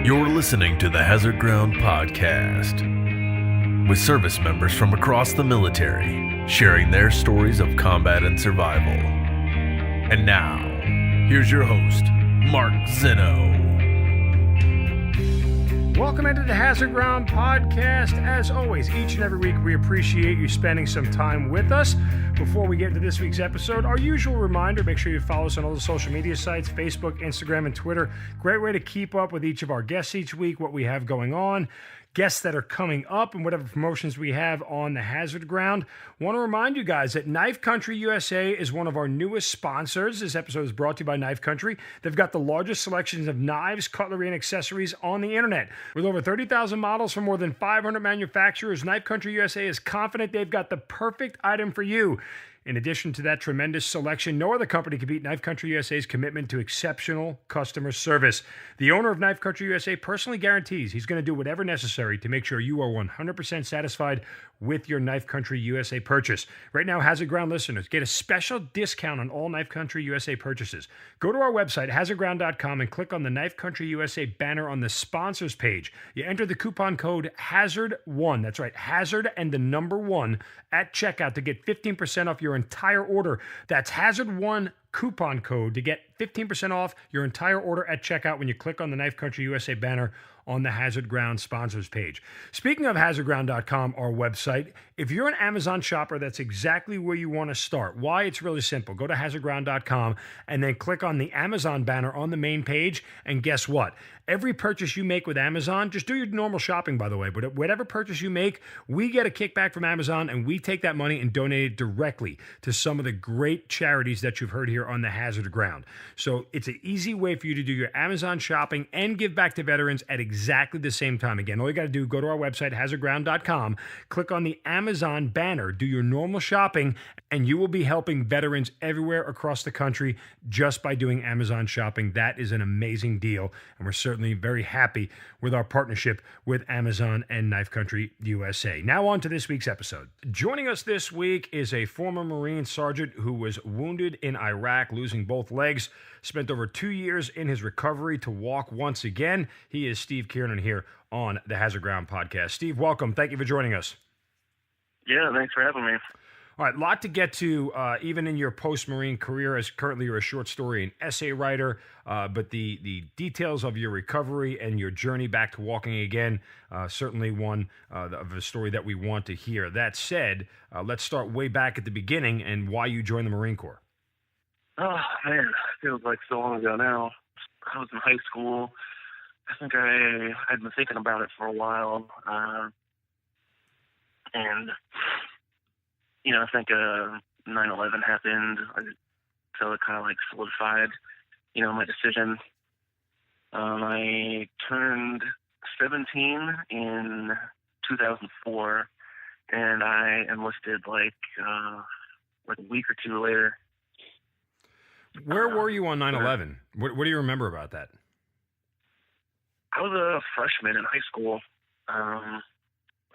You're listening to the Hazard Ground Podcast with service members from across the military sharing their stories of combat and survival. And now, here's your host, Mark Zeno. Welcome into the Hazard Ground Podcast. As always, each and every week, we appreciate you spending some time with us. Before we get into this week's episode, our usual reminder, make sure you follow us on all the social media sites, Facebook, Instagram, and Twitter. Great way to keep up with each of our guests each week, what we have going on, guests that are coming up, and whatever promotions we have on the Hazard Ground. Want to remind you guys that Knife Country USA is one of our newest sponsors. This episode is brought to you by Knife Country. They've got the largest selections of knives, cutlery, and accessories on the internet. With over 30,000 models from more than 500 manufacturers, Knife Country USA is confident they've got the perfect item for you. In addition to that tremendous selection, no other company can beat Knife Country USA's commitment to exceptional customer service. The owner of Knife Country USA personally guarantees he's going to do whatever necessary to make sure you are 100% satisfied with your Knife Country USA purchase. Right now, Hazard Ground listeners get a special discount on all Knife Country USA purchases. Go to our website, hazardground.com, and click on the Knife Country USA banner on the sponsors page. You enter the coupon code HAZARD1, that's right, HAZARD and the number 1 at checkout to get 15% off your entire order. That's HAZARD1 coupon code to get 15% off your entire order at checkout when you click on the Knife Country USA banner on the Hazard Ground sponsors page. Speaking of hazardground.com, our website, if you're an Amazon shopper, that's exactly where you want to start. Why? It's really simple. Go to hazardground.com and then click on the Amazon banner on the main page, and guess what? Every purchase you make with Amazon, just do your normal shopping, by the way, but whatever purchase you make, we get a kickback from Amazon, and we take that money and donate it directly to some of the great charities that you've heard here on the Hazard Ground. So it's an easy way for you to do your Amazon shopping and give back to veterans at exactly the same time. Again, all you got to do, go to our website, hazardground.com, click on the Amazon banner, do your normal shopping, and you will be helping veterans everywhere across the country just by doing Amazon shopping. That is an amazing deal, and we're certainly very happy with our partnership with Amazon and Knife Country USA. Now on to this week's episode. Joining us this week is a former Marine sergeant who was wounded in Iraq, losing both legs, spent over 2 years in his recovery to walk once again. He is Steve Kiernan here on the Hazard Ground Podcast. Steve, welcome. Thank you for joining us. Yeah, thanks for having me. All right, a lot to get to, even in your post-Marine career, as currently you're a short story and essay writer, but the details of your recovery and your journey back to walking again, certainly one of a story that we want to hear. That said, let's start way back at the beginning and why you joined the Marine Corps. Oh, man, it feels like so long ago now. I was in high school. I think I'd been thinking about it for a while. And, you know, I think 9/11 happened, so it kind of like solidified, you know, my decision. I turned 17 in 2004, and I enlisted like a week or two later. Where were you on 9/11? What do you remember about that? I was a freshman in high school.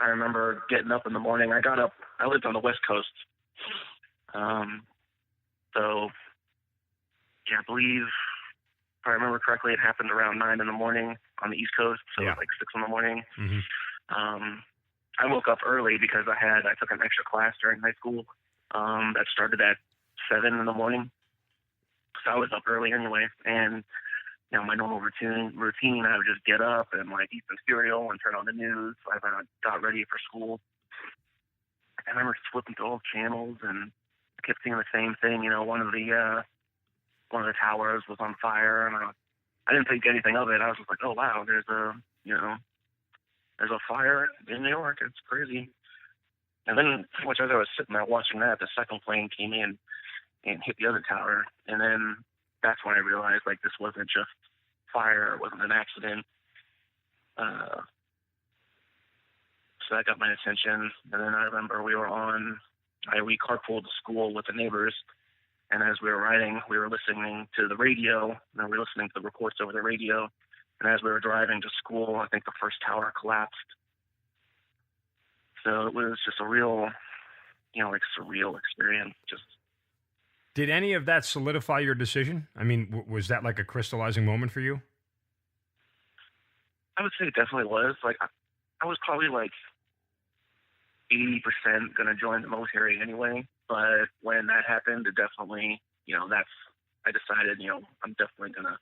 I remember getting up in the morning. I lived on the West Coast. So, yeah, I believe, if I remember correctly, it happened around 9 in the morning on the East Coast, so Yeah. it was like 6 in the morning. Mm-hmm. I woke up early because I took an extra class during high school that started at 7 in the morning. So I was up early anyway, and you know, my normal routine, I would just get up and like eat some cereal and turn on the news as I got ready for school. I remember flipping through all channels and I kept seeing the same thing. You know, one of the towers was on fire, and I didn't think anything of it. I was just like, oh wow, there's a fire in New York. It's crazy. And then pretty much as I was sitting there watching that, the second plane came in and hit the other tower, and then that's when I realized, like, this wasn't just fire. It wasn't an accident. So that got my attention. And then I remember we carpooled to school with the neighbors. And as we were riding, we were listening to the radio. And we were listening to the reports over the radio. And as we were driving to school, I think the first tower collapsed. So it was just a real, surreal experience. Did any of that solidify your decision? I mean, was that like a crystallizing moment for you? I would say it definitely was. Like, I was probably like 80% going to join the military anyway. But when that happened, it definitely, I decided, I'm definitely going to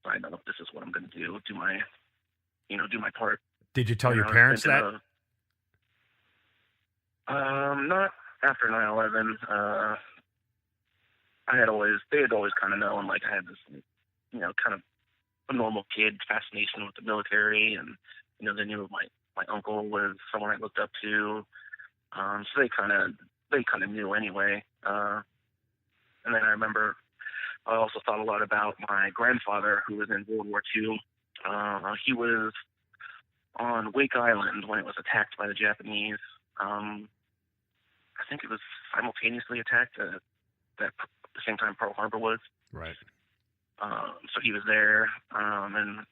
sign up. This is what I'm going to do my part. Did you tell your parents that? Not after 9/11. They had always kind of known, like, I had this, kind of a normal kid fascination with the military, and, they knew my uncle was someone I looked up to. So they kind of knew anyway. And then I remember I also thought a lot about my grandfather, who was in World War II. He was on Wake Island when it was attacked by the Japanese. I think it was simultaneously attacked at the same time Pearl Harbor was. Right. So he was there and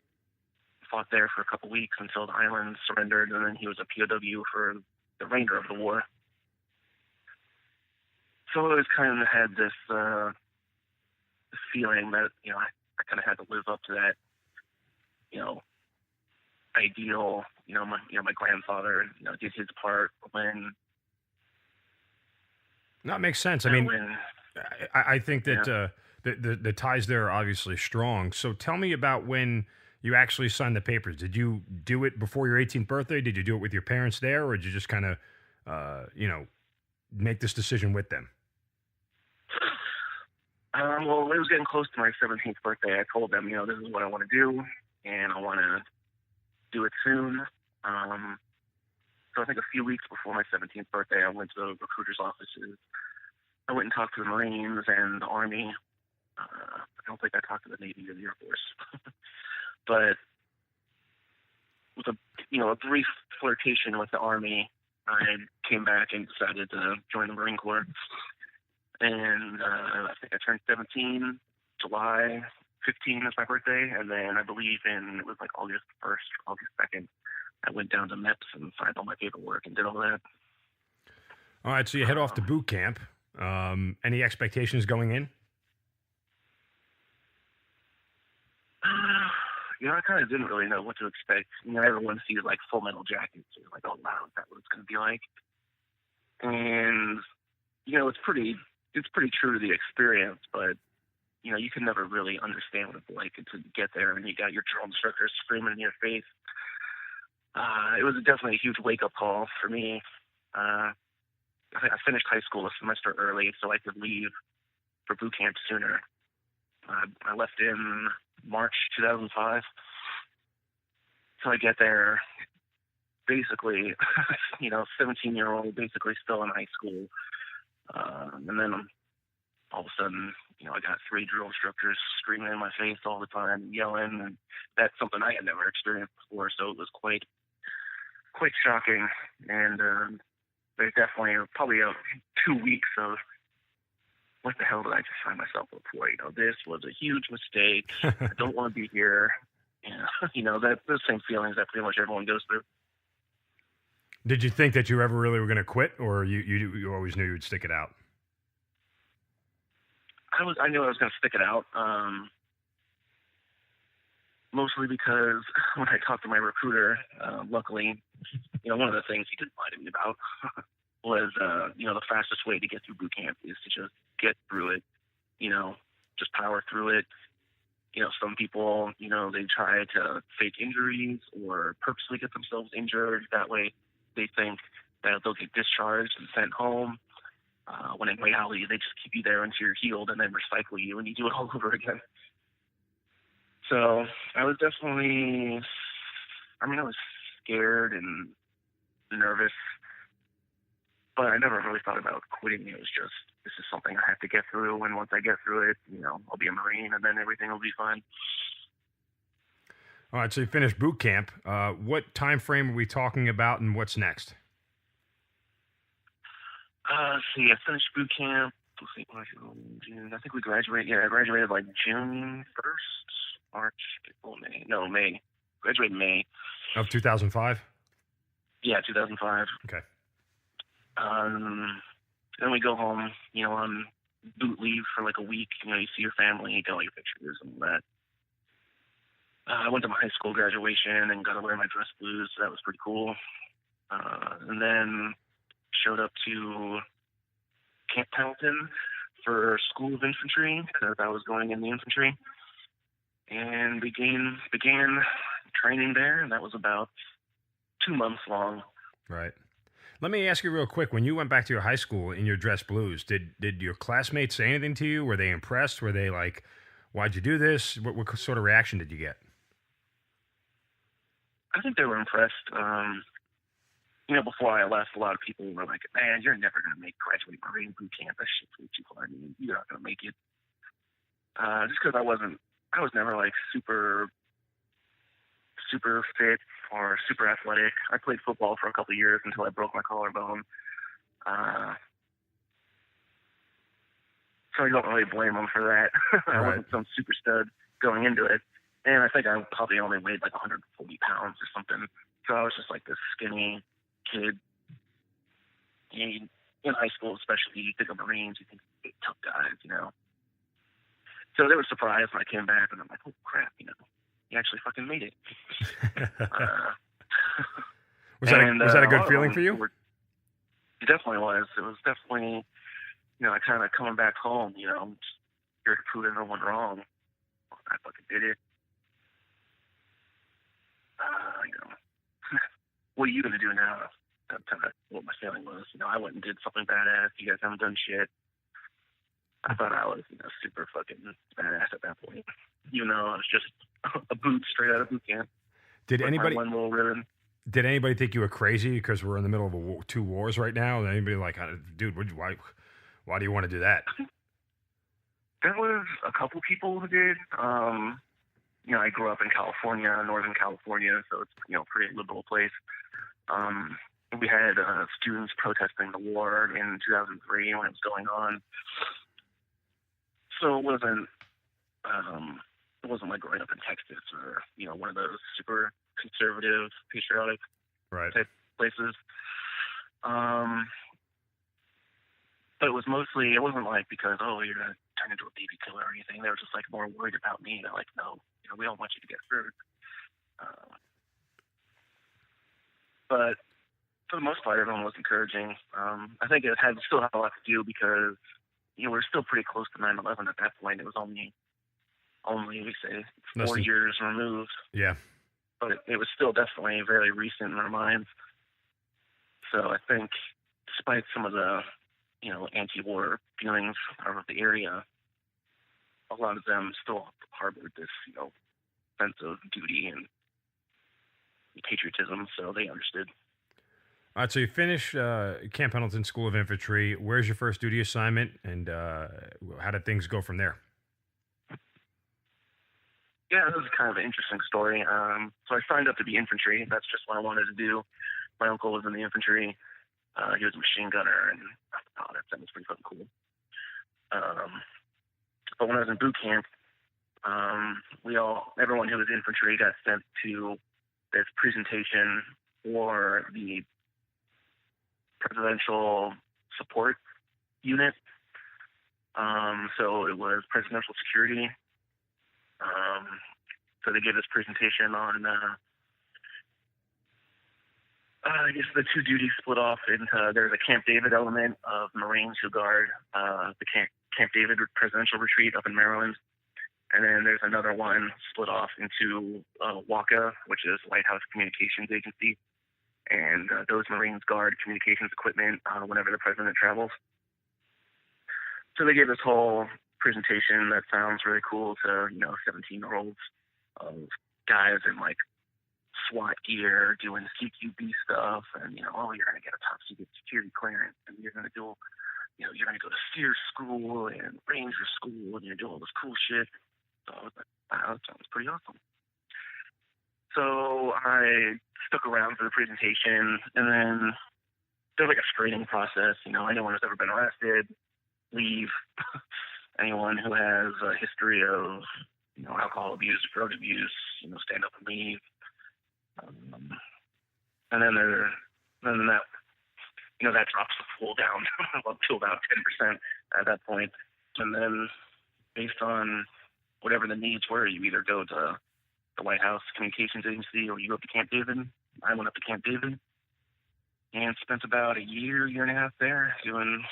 fought there for a couple weeks until the island surrendered, and then he was a POW for the remainder of the war. So I always kind of had this feeling that, I kind of had to live up to that, ideal, my grandfather, did his part when. That makes sense. I mean, I think that the ties there are obviously strong. So tell me about when you actually signed the papers. Did you do it before your 18th birthday? Did you do it with your parents there, or did you just kind of, make this decision with them? Well, it was getting close to my 17th birthday. I told them, this is what I want to do, and I want to do it soon. So I think a few weeks before my 17th birthday, I went to the recruiter's offices. I went and talked to the Marines and the Army. I don't think I talked to the Navy or the Air Force. But with a brief flirtation with the Army, I came back and decided to join the Marine Corps. And I think I turned 17, July 15 is my birthday, and then I believe it was like August 1st, August 2nd, I went down to MEPS and signed all my paperwork and did all that. All right, so you head off to boot camp. Any expectations going in? I kind of didn't really know what to expect. Everyone sees like Full Metal Jacket, so you're like, oh wow, is that what it's going to be like? And it's pretty true to the experience, but you can never really understand what it's like until you get there and you got your drill instructor screaming in your face. It was definitely a huge wake-up call for me. I finished high school a semester early so I could leave for boot camp sooner. I left in March 2005. So I get there, basically, 17-year-old, basically still in high school. And then all of a sudden, I got 3 drill instructors screaming in my face all the time, yelling, and that's something I had never experienced before, so it was quite shocking. And there's definitely probably 2 weeks of what the hell did I just sign myself up for? This was a huge mistake. I don't want to be here. Those same feelings that pretty much everyone goes through. Did you think that you ever really were going to quit, or you always knew you would stick it out? I knew I was going to stick it out. Mostly because when I talked to my recruiter, luckily, one of the things he didn't lie to me about was, the fastest way to get through boot camp is to just get through it, just power through it. Some people, they try to fake injuries or purposely get themselves injured. That way they think that they'll get discharged and sent home. When in reality, they just keep you there until you're healed and then recycle you and you do it all over again. So I was definitely, I was scared and nervous, but I never really thought about quitting. It was just, this is something I have to get through, and once I get through it, I'll be a Marine, and then everything will be fine. All right, so you finished boot camp. What time frame are we talking about, and what's next? See, I finished boot camp. Let's see, June. I think we graduated. Yeah, I graduated like June 1st, March, April, May. No, May. Graduated May. Of 2005? Yeah, 2005. Okay. Then we go home, on boot leave for like a week. You see your family, you get all your pictures and all I went to my high school graduation and got to wear my dress blues, so that was pretty cool. And then showed up to Camp Pendleton for School of Infantry because I was going in the infantry, and began training there, and that was about 2 months long. Right. Let me ask you real quick. When you went back to your high school in your dress blues, did your classmates say anything to you? Were they impressed? Were they like, "Why'd you do this?" What sort of reaction did you get? I think they were impressed. Before I left, a lot of people were like, "Man, you're never going to make graduate Marine boot camp. That shit's way too hard. You're not going to make it." Just because I was never like super fit or super athletic. I played football for a couple of years until I broke my collarbone. So I don't really blame them for that. I wasn't some super stud going into it. And I think I probably only weighed like 140 pounds or something. So I was just like this skinny kid. In high school, especially, you think of Marines, you think big, tough guys, So they were surprised when I came back, and I'm like, "Oh, crap, you actually fucking made it." Was that a good feeling for you? It definitely was. It was definitely, I kind of coming back home, here to prove everyone wrong. I fucking did it. What are you going to do now? That's kind of what my feeling was. I went and did something badass. You guys haven't done shit. I thought I was, super fucking badass at that point. I was just a boot straight out of boot camp. Did anybody one little ribbon. Did anybody think you were crazy because we're in the middle of two wars right now? And anybody like, "Dude, why do you want to do that?" There was a couple people who did. I grew up in California, Northern California, so it's a pretty liberal place. We had students protesting the war in 2003 when it was going on. So it wasn't like growing up in Texas or one of those super conservative, patriotic type places. But it was mostly, it wasn't like because, "Oh, you're gonna turn into a baby killer" or anything. They were just like more worried about me. They're like, "No, we don't want you to get hurt." But for the most part, everyone was encouraging. I think it still had a lot to do because we're still pretty close to 9/11 at that point. It was only we say 4 years removed. Yeah. But it was still definitely very recent in our minds. So I think despite some of the, anti-war feelings of the area, a lot of them still harbored this, sense of duty and patriotism, so they understood. All right, so you finish Camp Pendleton School of Infantry. Where's your first duty assignment, and how did things go from there? Yeah, this is kind of an interesting story. So I signed up to be infantry. That's just what I wanted to do. My uncle was in the infantry. He was a machine gunner, and that sounds pretty fucking cool. But when I was in boot camp, everyone who was infantry got sent to this presentation for the presidential support unit. So it was presidential security. So they gave this presentation on, I guess the two duties split off into, there's a Camp David element of Marines who guard the Camp David presidential retreat up in Maryland. And then there's another one split off into WACA, which is White House Communications Agency. And those Marines guard communications equipment whenever the president travels. So they gave this whole presentation that sounds really cool to 17-year-olds of guys in like SWAT gear doing CQB stuff, and you're going to get a top secret security clearance, and you're going to do you're going to go to SEER school and Ranger school, and you're doing all this cool shit. So I was like, wow, that sounds pretty awesome. So I stuck around for the presentation, and then there's like a screening process. Anyone who's ever been arrested, leave. Anyone who has a history of, alcohol abuse, drug abuse, stand up and leave. And then that drops the pool down up to about 10% at that point. And then based on whatever the needs were, you either go to the White House Communications Agency, or you go up to Camp David. I went up to Camp David and spent about a year and a half there doing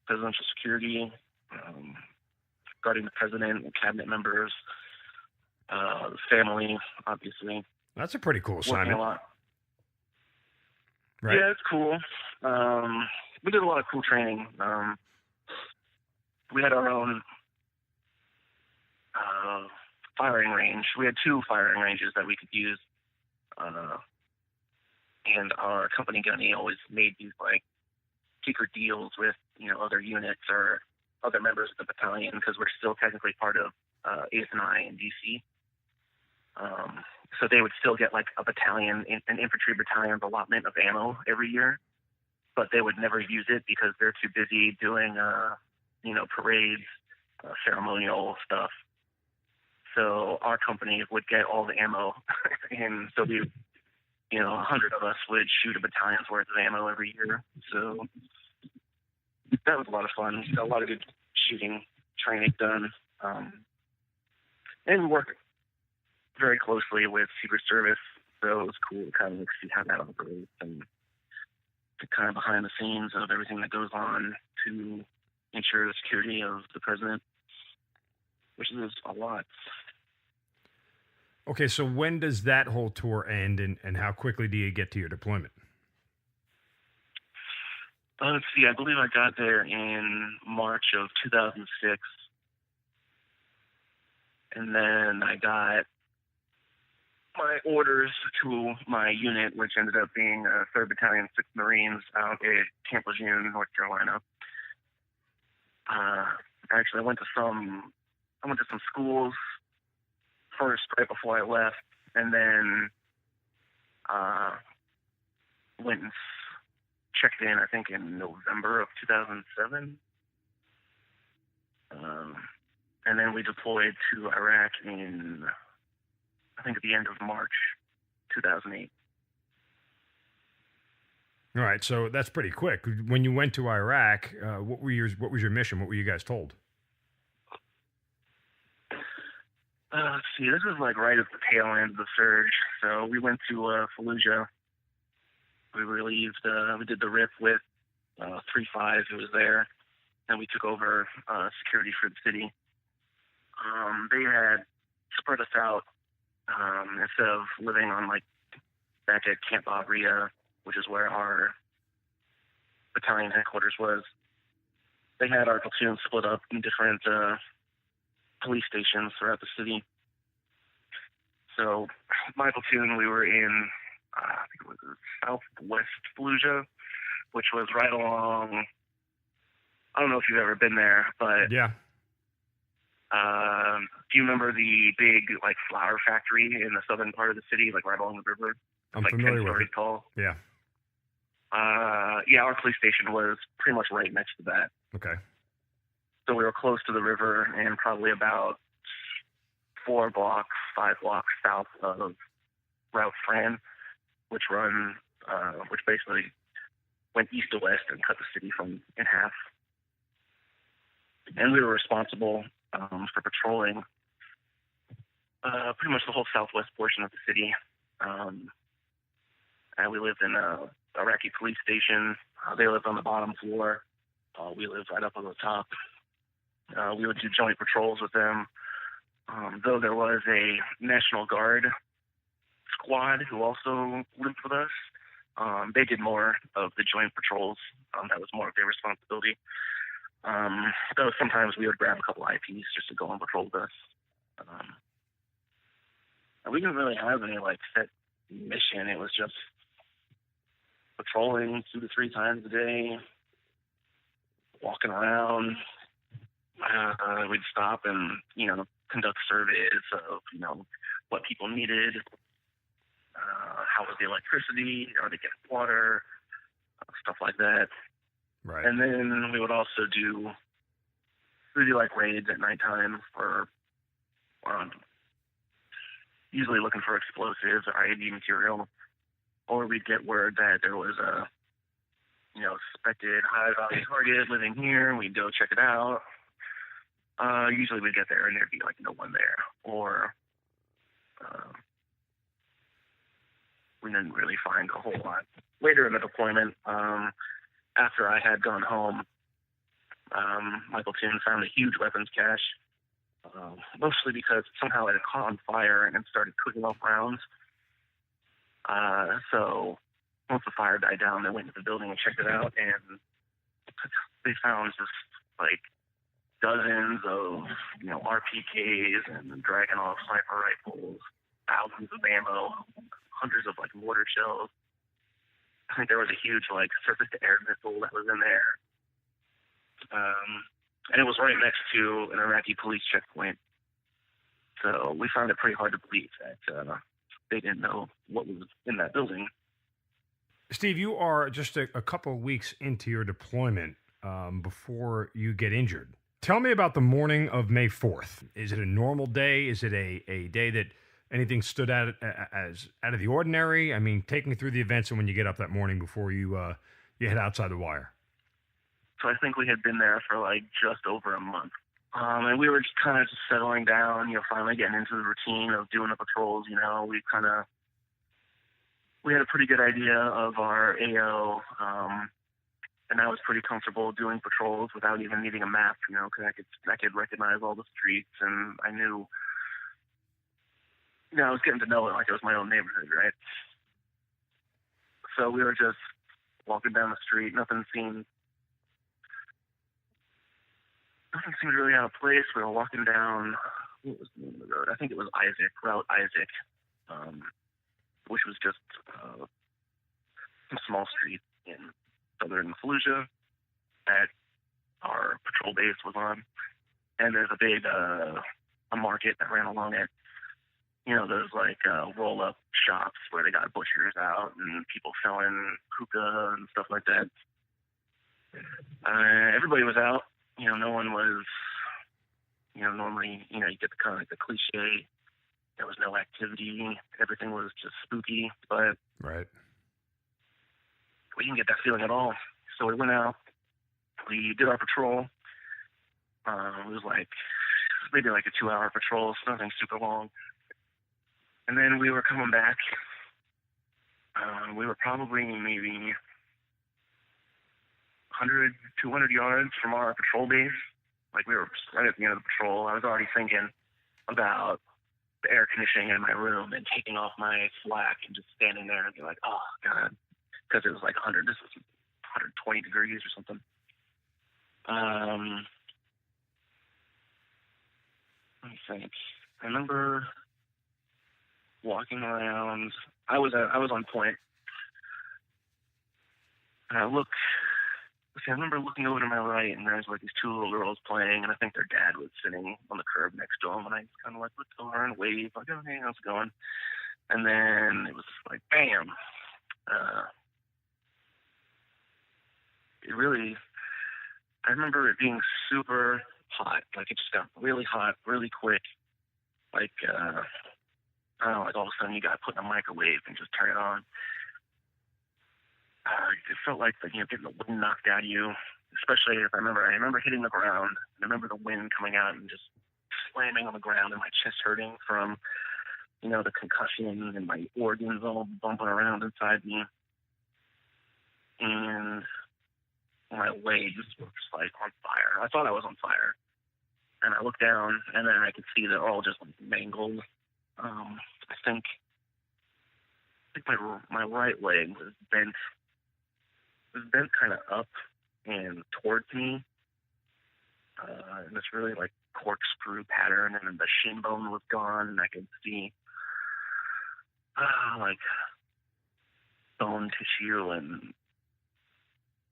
presidential security, guarding the president and cabinet members, the family, obviously. That's a pretty cool Working assignment. a lot. Right? Yeah, it's cool. We did a lot of cool training. We had our own firing range. We had 2 firing ranges that we could use. And our company gunny always made these like secret deals with, other units or other members of the battalion, because we're still technically part of ASNI in DC. So they would still get like a battalion, an infantry battalion's allotment of ammo every year, but they would never use it because they're too busy doing, parades, ceremonial stuff. So our company would get all the ammo, and so 100 of us would shoot a battalion's worth of ammo every year. So that was a lot of fun. A lot of good shooting training done, and we worked very closely with Secret Service. So it was cool to kind of see how that operates and the kind of behind the scenes of everything that goes on to ensure the security of the president, which is a lot. Okay, so when does that whole tour end, and how quickly do you get to your deployment? Let's see, I believe I got there in March of 2006. And then I got my orders to my unit, which ended up being 3rd Battalion, 6th Marines out at Camp Lejeune, North Carolina. Actually, I went to some schools first, right before I left, and then went and checked in, I think, in November of 2007. And then we deployed to Iraq in, I think, at the end of March 2008. All right, so that's pretty quick. When you went to Iraq, what was your mission? What were you guys told? Let's see, this is like right at the tail end of the surge. So we went to Fallujah. We relieved, we did the RIP with 3-5 who was there, and we took over security for the city. They had spread us out instead of living on back at Camp Abria, which is where our battalion headquarters was. They had our platoon split up in different police stations throughout the city. So my platoon, we were in, I think it was southwest Fallujah, which was right along, I don't know if you've ever been there, but yeah. Do you remember the big flour factory in the southern part of the city, right along the river? I'm familiar 10 with stories it. tall. Yeah. Yeah, our police station was pretty much right next to that. Okay. So we were close to the river and probably about 5 blocks south of Route Fran, which basically went east to west and cut the city in half. And we were responsible for patrolling pretty much the whole southwest portion of the city. And we lived in a Iraqi police station. They lived on the bottom floor. We lived right up on the top. We would do joint patrols with them. Though there was a National Guard squad who also lived with us, they did more of the joint patrols. That was more of their responsibility. Though sometimes we would grab a couple IPs just to go on patrol with us. We didn't really have any set mission. It was just patrolling 2 to 3 times a day, walking around. We'd stop and conduct surveys of what people needed. How was the electricity? Are they getting water? Stuff like that. Right. And then we would also do raids at nighttime for usually looking for explosives or IED material, or we'd get word that there was a suspected high value target living here, and we'd go check it out. Usually we'd get there and there'd be no one there, or we didn't really find a whole lot. Later in the deployment, after I had gone home, my platoon found a huge weapons cache, mostly because somehow it had caught on fire and started cooking off rounds. So once the fire died down, they went to the building and checked it out, and they found just like dozens of, RPKs and Dragunov sniper rifles, thousands of ammo, hundreds of like mortar shells. I think there was a huge like surface-to-air missile that was in there. And it was right next to an Iraqi police checkpoint. So we found it pretty hard to believe that they didn't know what was in that building. Steve, you are just a couple of weeks into your deployment before you get injured. Tell me about the morning of May 4th. Is it a normal day? Is it a day that anything stood out as out of the ordinary? I mean, take me through the events and when you get up that morning before you head outside the wire. So I think we had been there for like just over a month. And we were just kind of just settling down, finally getting into the routine of doing the patrols. We had a pretty good idea of our AO, and I was pretty comfortable doing patrols without even needing a map, because I could recognize all the streets, and I knew, I was getting to know it like it was my own neighborhood, right? So we were just walking down the street. Nothing seemed really out of place. We were walking down, what was the name of the road? I think it was Route Isaac, which was just some small street in southern Fallujah that our patrol base was on. And there's a big a market that ran along it. Those like roll-up shops where they got butchers out and people selling hookah and stuff like that. Everybody was out. No one was, normally, you get the kind of like the cliche. There was no activity. Everything was just spooky, but right. We didn't get that feeling at all. So we went out. We did our patrol. It was maybe like a 2-hour patrol, so nothing super long. And then we were coming back. We were probably maybe 100, 200 yards from our patrol base. Like we were right at the end of the patrol. I was already thinking about the air conditioning in my room and taking off my flak and just standing there and be like, oh God, because it was like 120 degrees or something. Let me think. I remember walking around. I was on point, and I remember looking over to my right, and there's like these two little girls playing, and I think their dad was sitting on the curb next to them, and I kind of like looked over and waved, like, oh, hey, how's it going? And then it was like, bam. I remember it being super hot. Like it just got really hot, really quick. Like, I don't know, like all of a sudden you got put in a microwave and just turn it on. It felt like getting the wind knocked out of you, especially if I remember hitting the ground. I remember the wind coming out and just slamming on the ground and my chest hurting from, the concussion and my organs all bumping around inside me. And my legs were just like on fire. I thought I was on fire. And I looked down and then I could see they're all just like mangled. I think my right leg was bent. It was bent kind of up and towards me. And this really like corkscrew pattern, and then the shin bone was gone, and I could see like bone tissue and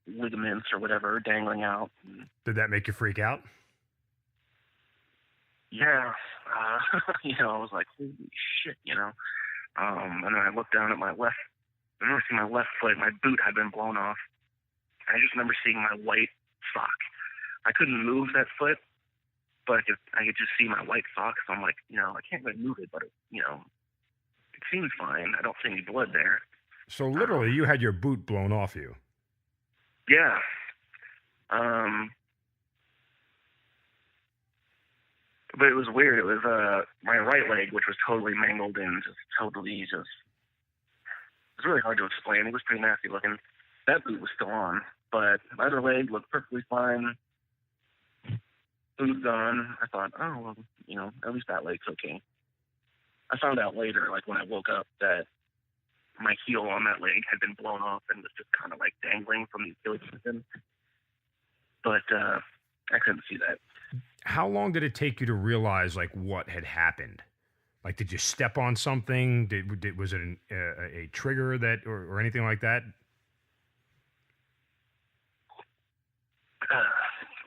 ligaments or whatever dangling out. Did that make you freak out? Yeah. I was like, holy shit, and then I looked down at I remember seeing my left foot. My boot had been blown off. I just remember seeing my white sock. I couldn't move that foot, but I could just see my white sock. So I'm like, I can't really move it, but it seems fine. I don't see any blood there. So literally, you had your boot blown off you. Yeah. But it was weird. It was my right leg, which was totally mangled and just was really hard to explain. It was pretty nasty looking. That boot was still on, but my other leg looked perfectly fine. Boot gone. I thought, oh, well, you know, at least that leg's okay. I found out later, like when I woke up, that my heel on that leg had been blown off and was just kind of like dangling from the Achilles tendon. But I couldn't see that. How long did it take you to realize like what had happened? Like, did you step on something? Was it a trigger that or anything like that?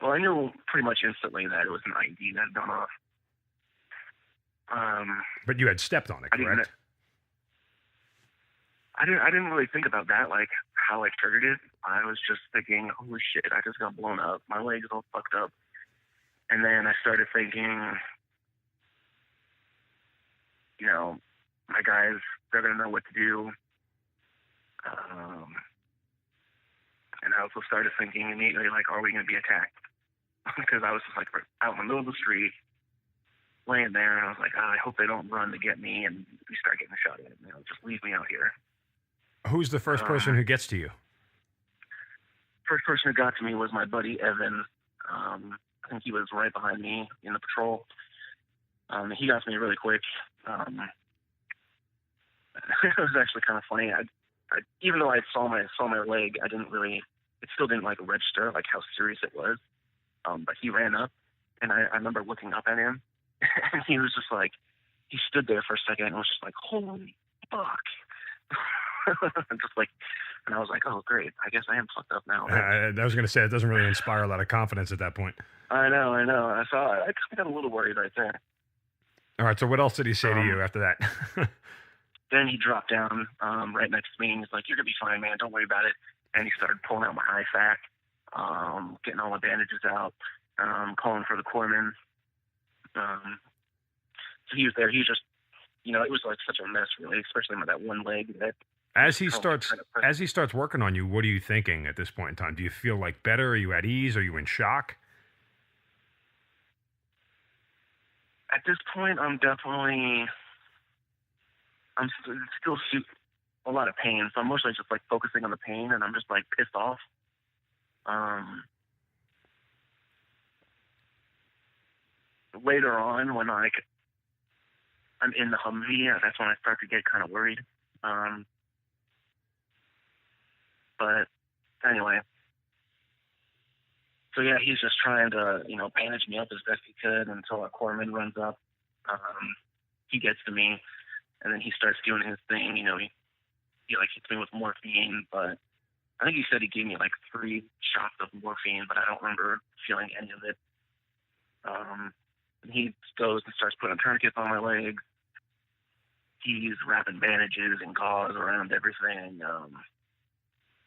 Well, I knew pretty much instantly that it was an IED that had gone off. But you had stepped on it, correct? I didn't really think about that, like how I triggered it. I was just thinking, holy shit, I just got blown up. My leg's all fucked up. And then I started thinking, you know, my guys, they're going to know what to do. And I also started thinking immediately, like, are we going to be attacked? Because I was just like out in the middle of the street, laying there, and I was like, I hope they don't run to get me and we start getting shot at. You know, just leave me out here. Who's the first person who gets to you? First person who got to me was my buddy Evan. I think he was right behind me in the patrol. He got to me really quick. It was actually kind of funny. I even though I saw my leg, it still didn't like register like how serious it was. But he ran up, and I remember looking up at him, and he was just like, he stood there for a second and was just like, holy fuck. Just like, and I was like, oh great, I guess I am fucked up now. I was going to say, it doesn't really inspire a lot of confidence at that point. I know. I saw it. I got a little worried right there. All right, so what else did he say to you after that? Then he dropped down right next to me, and he's like, you're going to be fine, man. Don't worry about it. And he started pulling out my IFAC, getting all the bandages out, calling for the corpsman. So he was there. He was just, you know, it was like such a mess, really, especially with that one leg. As he starts working on you, what are you thinking at this point in time? Do you feel like better? Are you at ease? Are you in shock? At this point, I'm still a lot of pain, so I'm mostly just like focusing on the pain, and I'm just like pissed off. Later on, when I'm in the Humvee, that's when I start to get kind of worried. But anyway, so yeah, he's just trying to, you know, bandage me up as best he could until a corpsman runs up. He gets to me, and then he starts doing his thing. You know, he like hits me with morphine, but I think he said he gave me like 3 shots of morphine, but I don't remember feeling any of it. And he goes and starts putting tourniquets on my legs. He's wrapping bandages and gauze around everything.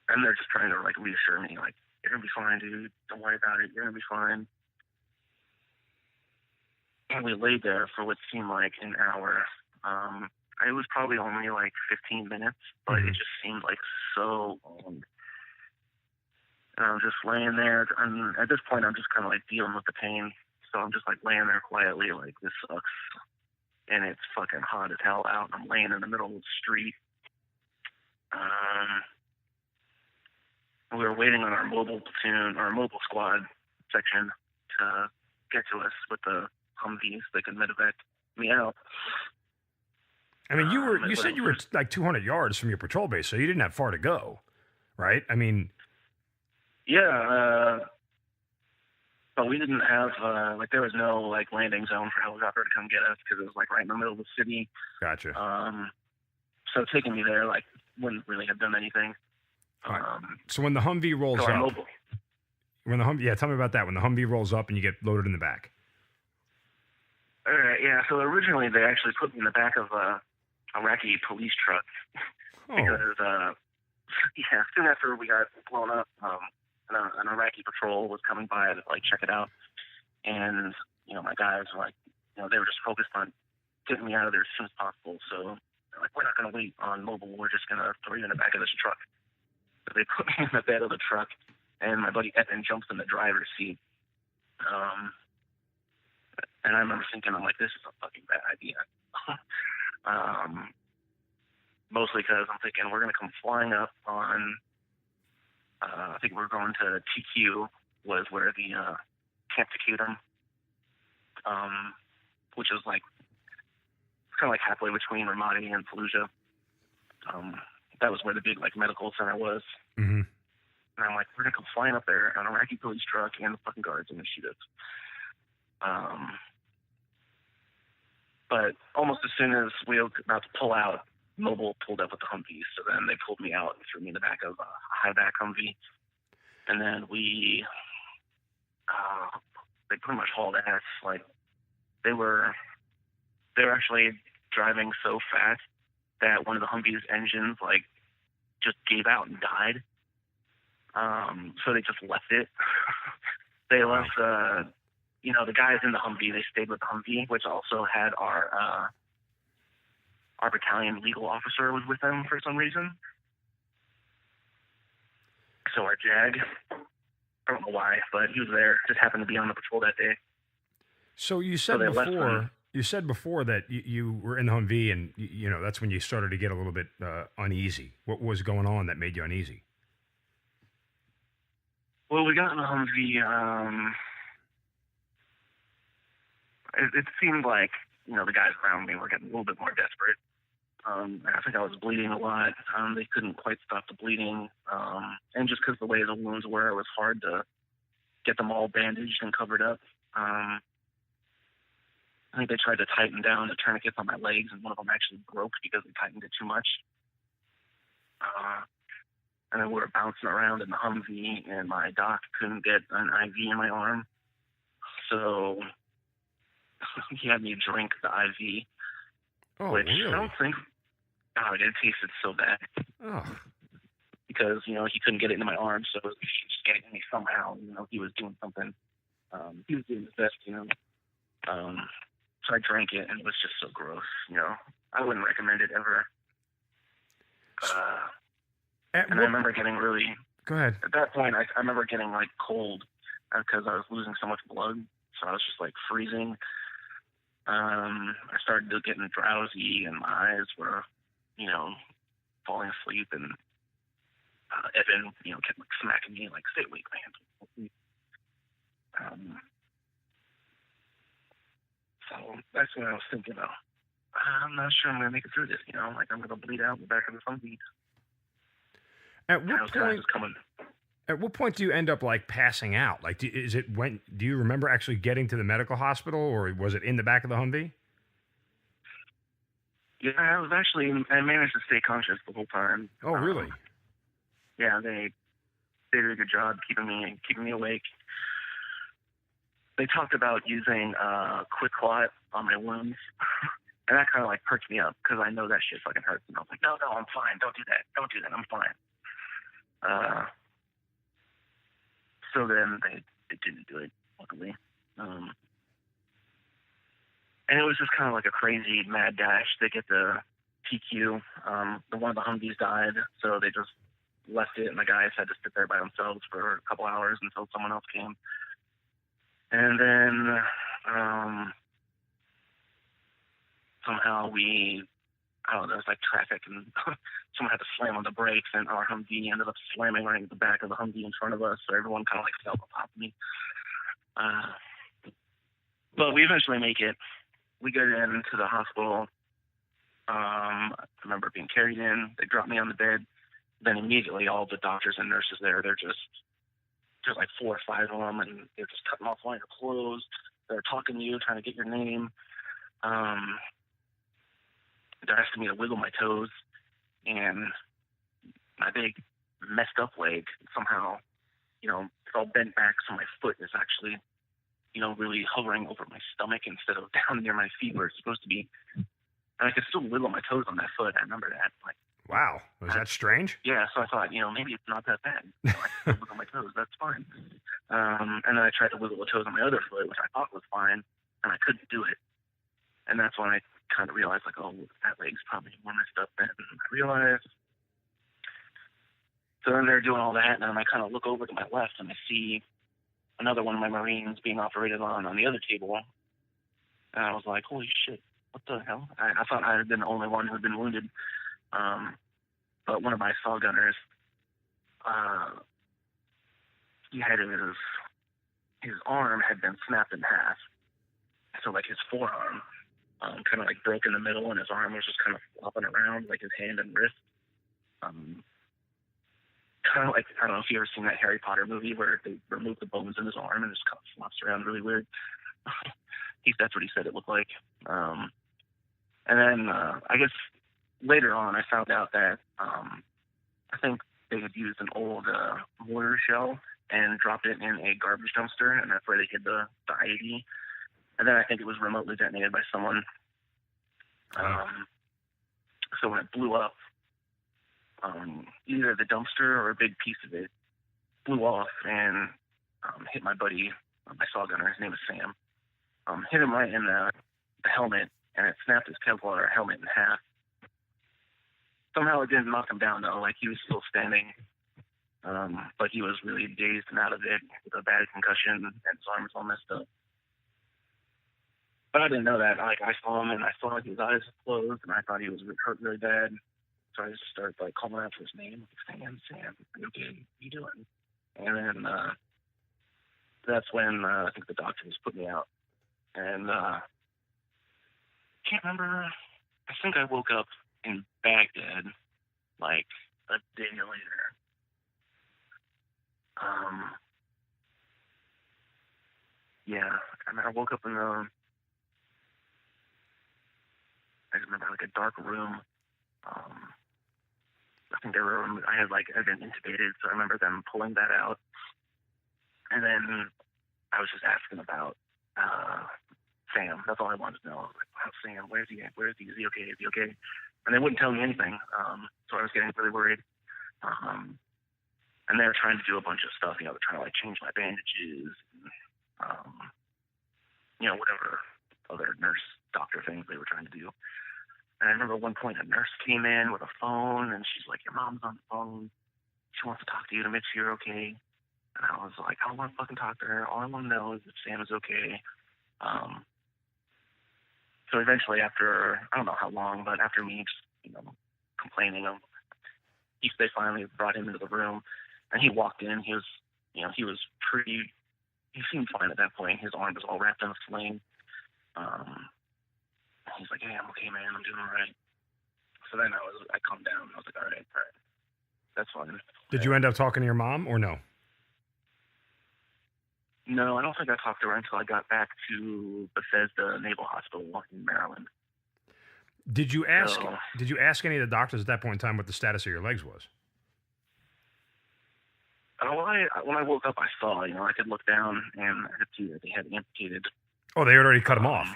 And they're just trying to like reassure me, like, you're gonna be fine, dude. Don't worry about it. You're gonna be fine. And we laid there for what seemed like an hour. It was probably only like 15 minutes, but it just seemed like so long. And I was just laying there, and at this point, I'm just kind of like dealing with the pain. So I'm just like laying there quietly, like, this sucks. And it's fucking hot as hell out. I'm laying in the middle of the street. We were waiting on our mobile platoon, our mobile squad section to get to us with the Humvees. They could medevac me out. I mean, you said you were like 200 yards from your patrol base, so you didn't have far to go, right? I mean, yeah, but we didn't have like, there was no like landing zone for helicopter to come get us because it was like right in the middle of the city. Gotcha. So taking me there like wouldn't really have done anything. Right. So when the Humvee rolls up, tell me about that. When the Humvee rolls up and you get loaded in the back. All right, yeah. So originally they actually put me in the back of a Iraqi police truck because, soon after we got blown up, an Iraqi patrol was coming by to like check it out, and you know my guys were like, you know, they were just focused on getting me out of there as soon as possible. So they're like, we're not going to wait on mobile. We're just going to throw you in the back of this truck. So they put me in the bed of the truck, and my buddy Evan jumps in the driver's seat. And I remember thinking, I'm like, this is a fucking bad idea. mostly because I'm thinking we're going to come flying up on, I think we're going to TQ, was where the Camp Tacutum, which is like, it's kind of like halfway between Ramadi and Fallujah. That was where the big like medical center was. Mm-hmm. And I'm like, we're going to come flying up there on a Iraqi police truck, and the fucking guards are going to shoot us. But almost as soon as we were about to pull out, Mobile pulled up with the Humvees. So then they pulled me out and threw me in the back of a high-back Humvee. And then they pretty much hauled ass. Like, they were actually driving so fast that one of the Humvee's engines, like, just gave out and died. So they just left it. They left, the guys in the Humvee, they stayed with the Humvee, which also had our battalion legal officer was with them for some reason. So our JAG, I don't know why, but he was there. Just happened to be on the patrol that day. So you said before that you were in the Humvee, and that's when you started to get a little bit uneasy. What was going on that made you uneasy? Well, we got in the Humvee. It seemed like the guys around me were getting a little bit more desperate. I think I was bleeding a lot. They couldn't quite stop the bleeding, and just because the way the wounds were, it was hard to get them all bandaged and covered up. I think they tried to tighten down the tourniquets on my legs, and one of them actually broke because they tightened it too much. And then we were bouncing around in the Humvee, and my doc couldn't get an IV in my arm. So he had me drink the IV, which really? I don't think, it tasted so bad. Oh. Because, he couldn't get it into my arm, so he just gave it to me somehow. He was doing something. He was doing his best, So I drank it, and it was just so gross, I wouldn't recommend it ever. And I remember getting really... Go ahead. At that point, I remember getting, like, cold because I was losing so much blood, so I was just, like, freezing. I started getting drowsy, and my eyes were, falling asleep, and Evan, kept, like, smacking me, like, stay awake, man. So that's what I was thinking about. I'm not sure I'm going to make it through this, like, I'm going to bleed out in the back of the Humvee. At what point do you end up like passing out? Like, do you remember actually getting to the medical hospital, or was it in the back of the Humvee? Yeah, I managed to stay conscious the whole time. Oh, really? Yeah, they did a good job keeping me awake. They talked about using quick clot on my wounds, and that kind of like perked me up because I know that shit fucking hurts. And I was like, no, I'm fine. Don't do that, I'm fine. So then they didn't do it, luckily. And it was just kind of like a crazy mad dash. They get the TQ. The one of the Humvees died, so they just left it, and the guys had to sit there by themselves for a couple hours until someone else came. And then somehow there was like traffic, and someone had to slam on the brakes, and our Humvee ended up slamming right into the back of the Humvee in front of us, so everyone kind of like fell on top of me. But we eventually make it. We get into the hospital. I remember being carried in. They dropped me on the bed. Then immediately all the doctors and nurses there's like 4 or 5 of them, and they're just cutting off all your clothes. They're talking to you, trying to get your name. They're asking me to wiggle my toes, and my big messed up leg somehow, it's all bent back, so my foot is actually, really hovering over my stomach instead of down near my feet where it's supposed to be. And I could still wiggle my toes on that foot. I remember that. Like, wow, was that strange? Yeah, so I thought, maybe it's not that bad. I can still wiggle my toes. That's fine. And then I tried to wiggle the toes on my other foot, which I thought was fine, and I couldn't do it. And that's when I kind of realized, like, oh, that leg's probably more messed up than I realized. So then they're doing all that, and then I kind of look over to my left, and I see another one of my Marines being operated on the other table. And I was like, holy shit, what the hell? I thought I had been the only one who had been wounded. But one of my saw gunners, he had his arm had been snapped in half. So like his forearm kind of like broke in the middle, and his arm was just kind of flopping around, like his hand and wrist. Kind of like, I don't know if you've ever seen that Harry Potter movie where they remove the bones in his arm and it just kind of flops around really weird. That's what he said it looked like. And then I guess later on I found out that I think they had used an old mortar shell and dropped it in a garbage dumpster, and that's where they hid the IED. And then I think it was remotely detonated by someone. So when it blew up, either the dumpster or a big piece of it blew off and hit my buddy, my saw gunner. His name is Sam. Hit him right in the helmet, and it snapped his Kevlar helmet in half. Somehow it didn't knock him down, though. Like, he was still standing, but he was really dazed and out of it with a bad concussion, and his arm was all messed up. But I didn't know that. Like, I saw him, and I saw like his eyes closed, and I thought he was hurt really bad. So I just started like calling out for his name, like, Sam, okay, what are you doing? And then that's when I think the doctors put me out. And can't remember. I think I woke up in Baghdad like a day later. Yeah, I mean, I woke up in I remember like a dark room. I think I'd been intubated, so I remember them pulling that out. And then I was just asking about Sam. That's all I wanted to know. I was like, "How's Sam? Where's he at? Where is he? Is he okay? Is he okay?" And they wouldn't tell me anything. So I was getting really worried. And they were trying to do a bunch of stuff. They're trying to like change my bandages, and, whatever other nurse doctor things they were trying to do. And I remember at one point a nurse came in with a phone, and she's like, "Your mom's on the phone. She wants to talk to you to make sure you're okay." And I was like, "I don't want to fucking talk to her. All I want to know is if Sam is okay." So eventually, after, I don't know how long, but after me just, complaining, they finally brought him into the room, and he walked in. He seemed fine at that point. His arm was all wrapped in a sling. He's like, "Hey, I'm okay, man. I'm doing all right." So then I calmed down. I was like, all right, that's fine. Did you end up talking to your mom or no? No, I don't think I talked to her until I got back to Bethesda Naval Hospital in Maryland. Did you ask any of the doctors at that point in time what the status of your legs was? When I woke up, I saw, I could look down and I could see that they had amputated. Oh, they had already cut them off.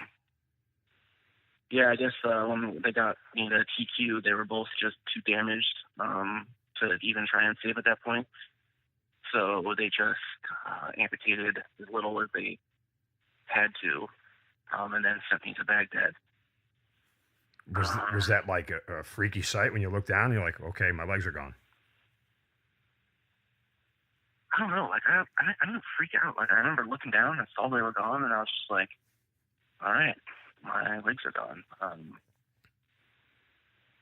Yeah, I guess when they got me to TQ, they were both just too damaged to even try and save at that point. So they just amputated as little as they had to, and then sent me to Baghdad. Was that like a freaky sight when you look down and you're like, okay, my legs are gone? I don't know. Like, I didn't freak out. Like, I remember looking down and saw they were gone, and I was just like, all right, my legs are gone.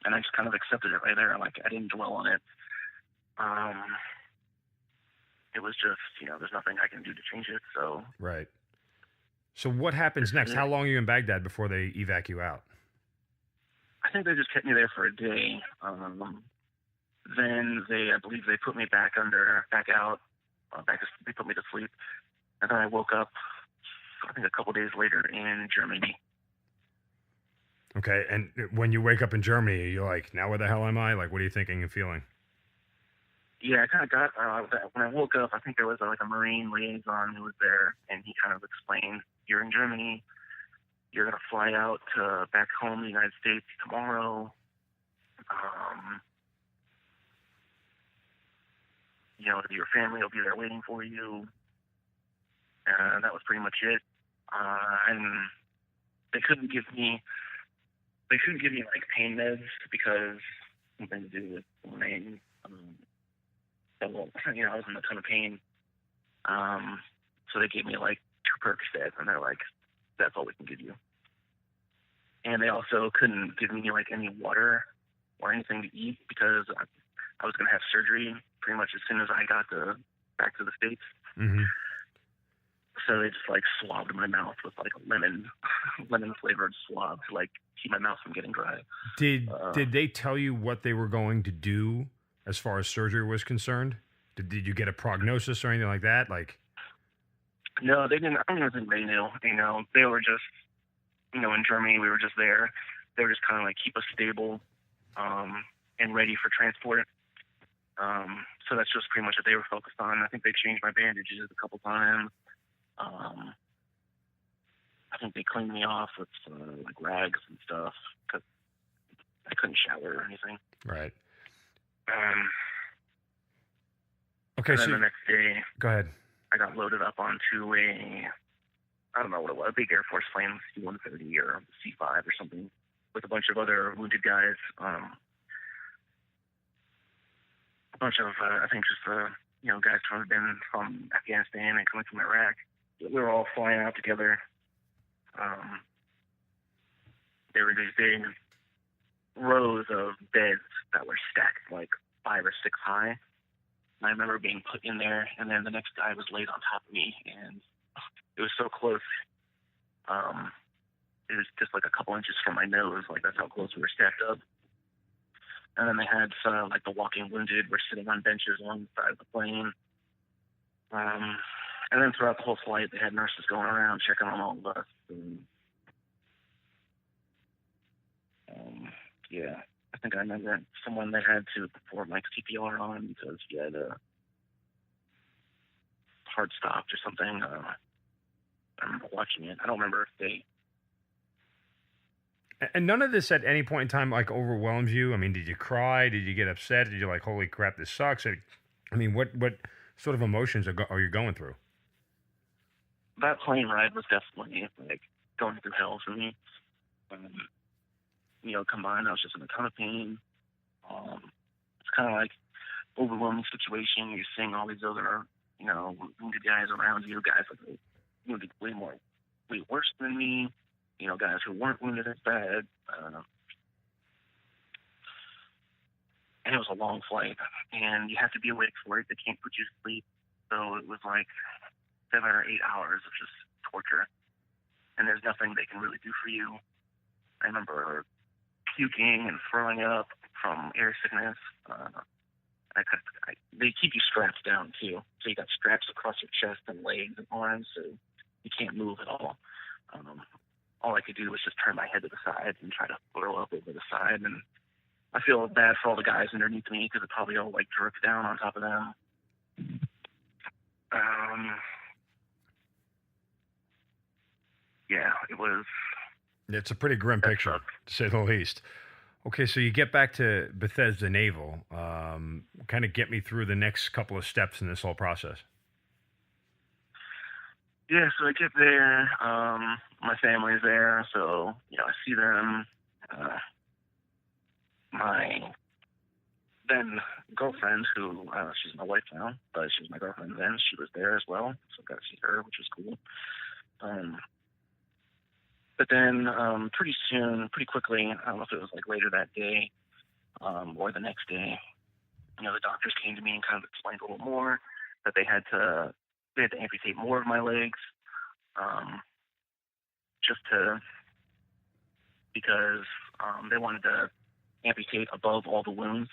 And I just kind of accepted it right there. Like, I didn't dwell on it. It was just, there's nothing I can do to change it. So right. So what happens next? How long are you in Baghdad before they evac you out? I think they just kept me there for a day. Then I believe they put me back out. They put me to sleep. And then I woke up, I think a couple days later in Germany. Okay. And when you wake up in Germany, you're like, now where the hell am I? Like, what are you thinking and feeling? Yeah, I kind of got, when I woke up, I think there was like a Marine liaison who was there, and he kind of explained, "You're in Germany, you're going to fly out to back home in the United States tomorrow. Your family will be there waiting for you." And that was pretty much it. And they couldn't give me like pain meds because something to do with the pain. I was in a ton of pain. So they gave me like 2 Percocet, and they're like, "That's all we can give you." And they also couldn't give me like any water or anything to eat because I was going to have surgery pretty much as soon as I got back to the States. Mm-hmm. So they just like swabbed my mouth with like a lemon flavored swab to like keep my mouth from getting dry. Did they tell you what they were going to do as far as surgery was concerned? Did you get a prognosis or anything like that? Like, no, they didn't. I don't even think they knew. You know, they were just, you know, in Germany, we were just there. They were just kind of like keep us stable and ready for transport. So that's just pretty much what they were focused on. I think they changed my bandages a couple times. I think they cleaned me off with like rags and stuff because I couldn't shower or anything. Right. Okay. And then So the next day, go ahead. I got loaded up onto I don't know what it was, a big Air Force plane, C-130 or C-5 or something, with a bunch of other wounded guys. A bunch of, I think just, you know, guys who had been from Afghanistan and coming from Iraq. We were all flying out together. There were these big rows of beds that were stacked like 5 or 6 high. And I remember being put in there, and then the next guy was laid on top of me, and it was so close. It was just like a couple inches from my nose, like that's how close we were stacked up. And then they had some, like the walking wounded were sitting on benches along the side of the plane. And then throughout the whole flight, they had nurses going around checking on all of us. And, yeah, I think I remember someone that had to perform like CPR on because he had a heart stopped or something. I remember watching it. I don't remember if they. And none of this at any point in time like overwhelms you. I mean, did you cry? Did you get upset? Did you like, holy crap, this sucks? I mean, what sort of emotions are you going through? That plane ride was definitely like going through hell for me. You know, combined, I was just in a ton of pain. It's kind of like overwhelming situation. You're seeing all these other, you know, wounded guys around you, guys like wounded way worse than me. You know, guys who weren't wounded as bad. And it was a long flight, and you have to be awake for it. They can't put you to sleep. So it was like 7 or 8 hours of just torture. And there's nothing they can really do for you. I remember puking and throwing up from air sickness. They keep you strapped down, too. So you got straps across your chest and legs and arms, so you can't move at all. All I could do was just turn my head to the side and try to throw up over the side. And I feel bad for all the guys underneath me because it probably all like dripped down on top of them. Yeah, it was. It's a pretty grim picture, to say the least. Okay, so you get back to Bethesda Naval. Kind of get me through the next couple of steps in this whole process. Yeah, so I get there. My family's there, so you know I see them. My then girlfriend, who she's my wife now, but she was my girlfriend then. She was there as well, so I got to see her, which was cool. But then pretty quickly, I don't know if it was like later that day or the next day, you know, the doctors came to me and kind of explained a little more that they had to amputate more of my legs, because they wanted to amputate above all the wounds.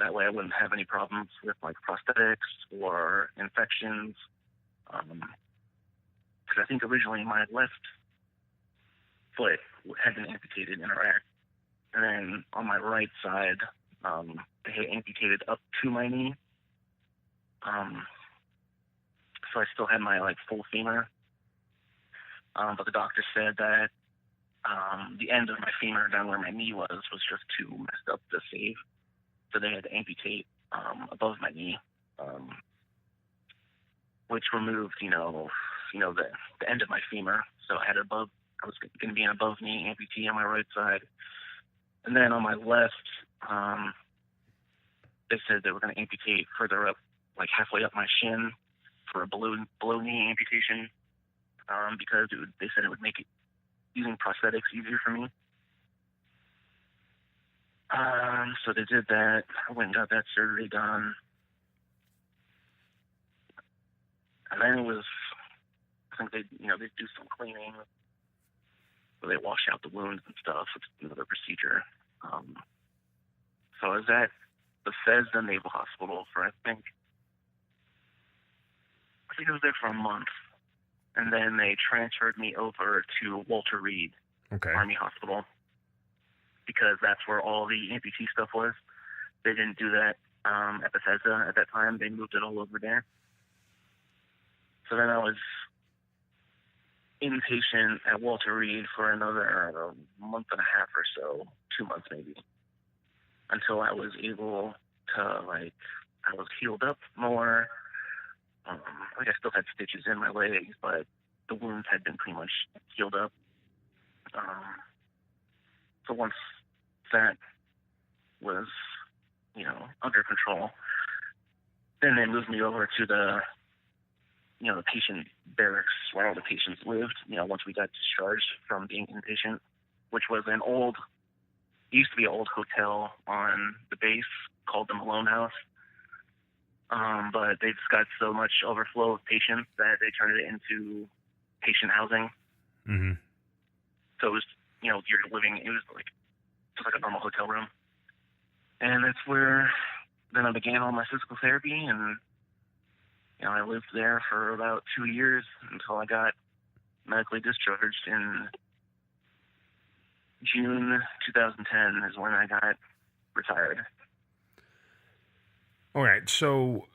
That way I wouldn't have any problems with like prosthetics or infections. Because I think originally my left foot had been amputated in Iraq. And then on my right side, they had amputated up to my knee. So I still had my like full femur. But the doctor said that the end of my femur down where my knee was just too messed up to save. So they had to amputate above my knee, which removed, the end of my femur. So I was going to be an above knee amputee on my right side. And then on my left, they said they were going to amputate further up, like halfway up my shin for a below knee amputation, because they said it would make it using prosthetics easier for me. So they did that. I went and got that surgery done. And then it was, I think they do some cleaning where they wash out the wounds and stuff. It's another procedure. So I was at Bethesda Naval Hospital for, I think I was there for a month. And then they transferred me over to Walter Reed Army Hospital because that's where all the amputee stuff was. They didn't do that at Bethesda at that time. They moved it all over there. So then I was inpatient at Walter Reed for another month and a half or so, 2 months maybe, until I was able to, I was healed up more. I still had stitches in my legs, but the wounds had been pretty much healed up. So once that was, under control, then they moved me over to the patient barracks where all the patients lived, once we got discharged from being inpatient, which was used to be an old hotel on the base called the Malone House. But they just got so much overflow of patients that they turned it into patient housing. Mm-hmm. So it was, you're living, it was just like a normal hotel room. And that's where then I began all my physical therapy, and I lived there for about 2 years until I got medically discharged in June 2010 is when I got retired. All right, so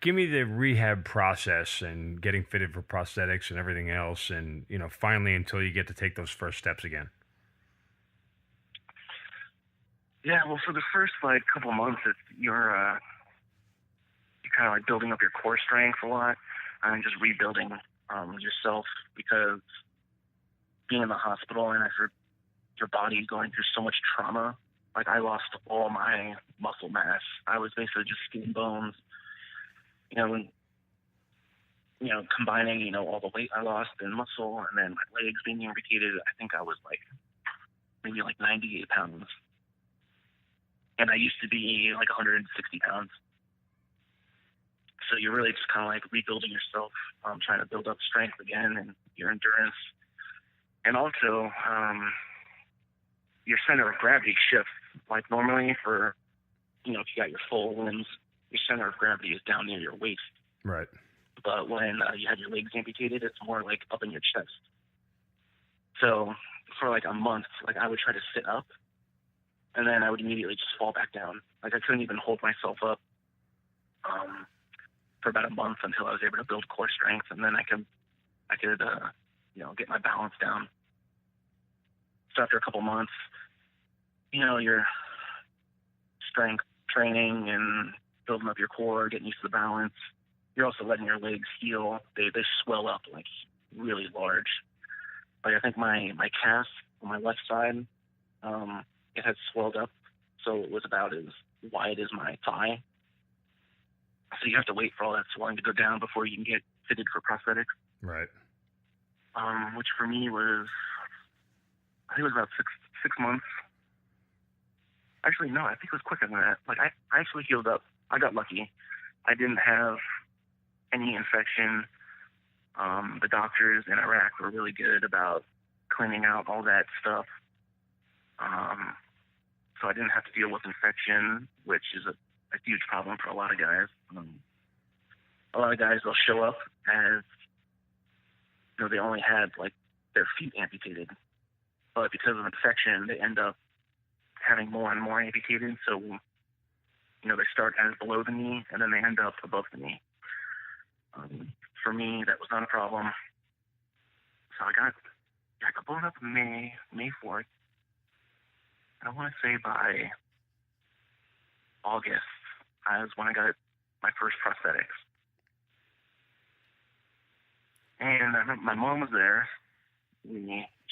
give me the rehab process and getting fitted for prosthetics and everything else, and finally until you get to take those first steps again. Yeah, well, for the first couple months, you're kind of building up your core strength a lot and just rebuilding yourself, because being in the hospital and after your body going through so much trauma. I lost all my muscle mass. I was basically just skin and bones. Combining, all the weight I lost in muscle and then my legs being amputated, I think I was maybe 98 pounds. And I used to be 160 pounds. So you're really just kind of rebuilding yourself, trying to build up strength again and your endurance. And also, your center of gravity shifts. Normally for, if you got your full limbs, your center of gravity is down near your waist. Right. But when you have your legs amputated, it's more up in your chest. So for a month, I would try to sit up, and then I would immediately just fall back down. I couldn't even hold myself up for about a month until I was able to build core strength, and then I could get my balance down. So after a couple months, your strength training and building up your core, getting used to the balance, you're also letting your legs heal. They swell up really large. I think my calf on my left side, it had swelled up, so it was about as wide as my thigh. So you have to wait for all that swelling to go down before you can get fitted for prosthetics. Right. Which for me was, I think it was about six months. Actually, no, I think it was quicker than that. I actually healed up. I got lucky. I didn't have any infection. The doctors in Iraq were really good about cleaning out all that stuff. So I didn't have to deal with infection, which is a huge problem for a lot of guys. A lot of guys, they'll show up as, they only had their feet amputated. But because of infection, they end up having more and more amputated. So, they start as below the knee, and then they end up above the knee. For me, that was not a problem. So I got blown up May 4th. I want to say by August, was when I got my first prosthetics. And my mom was there.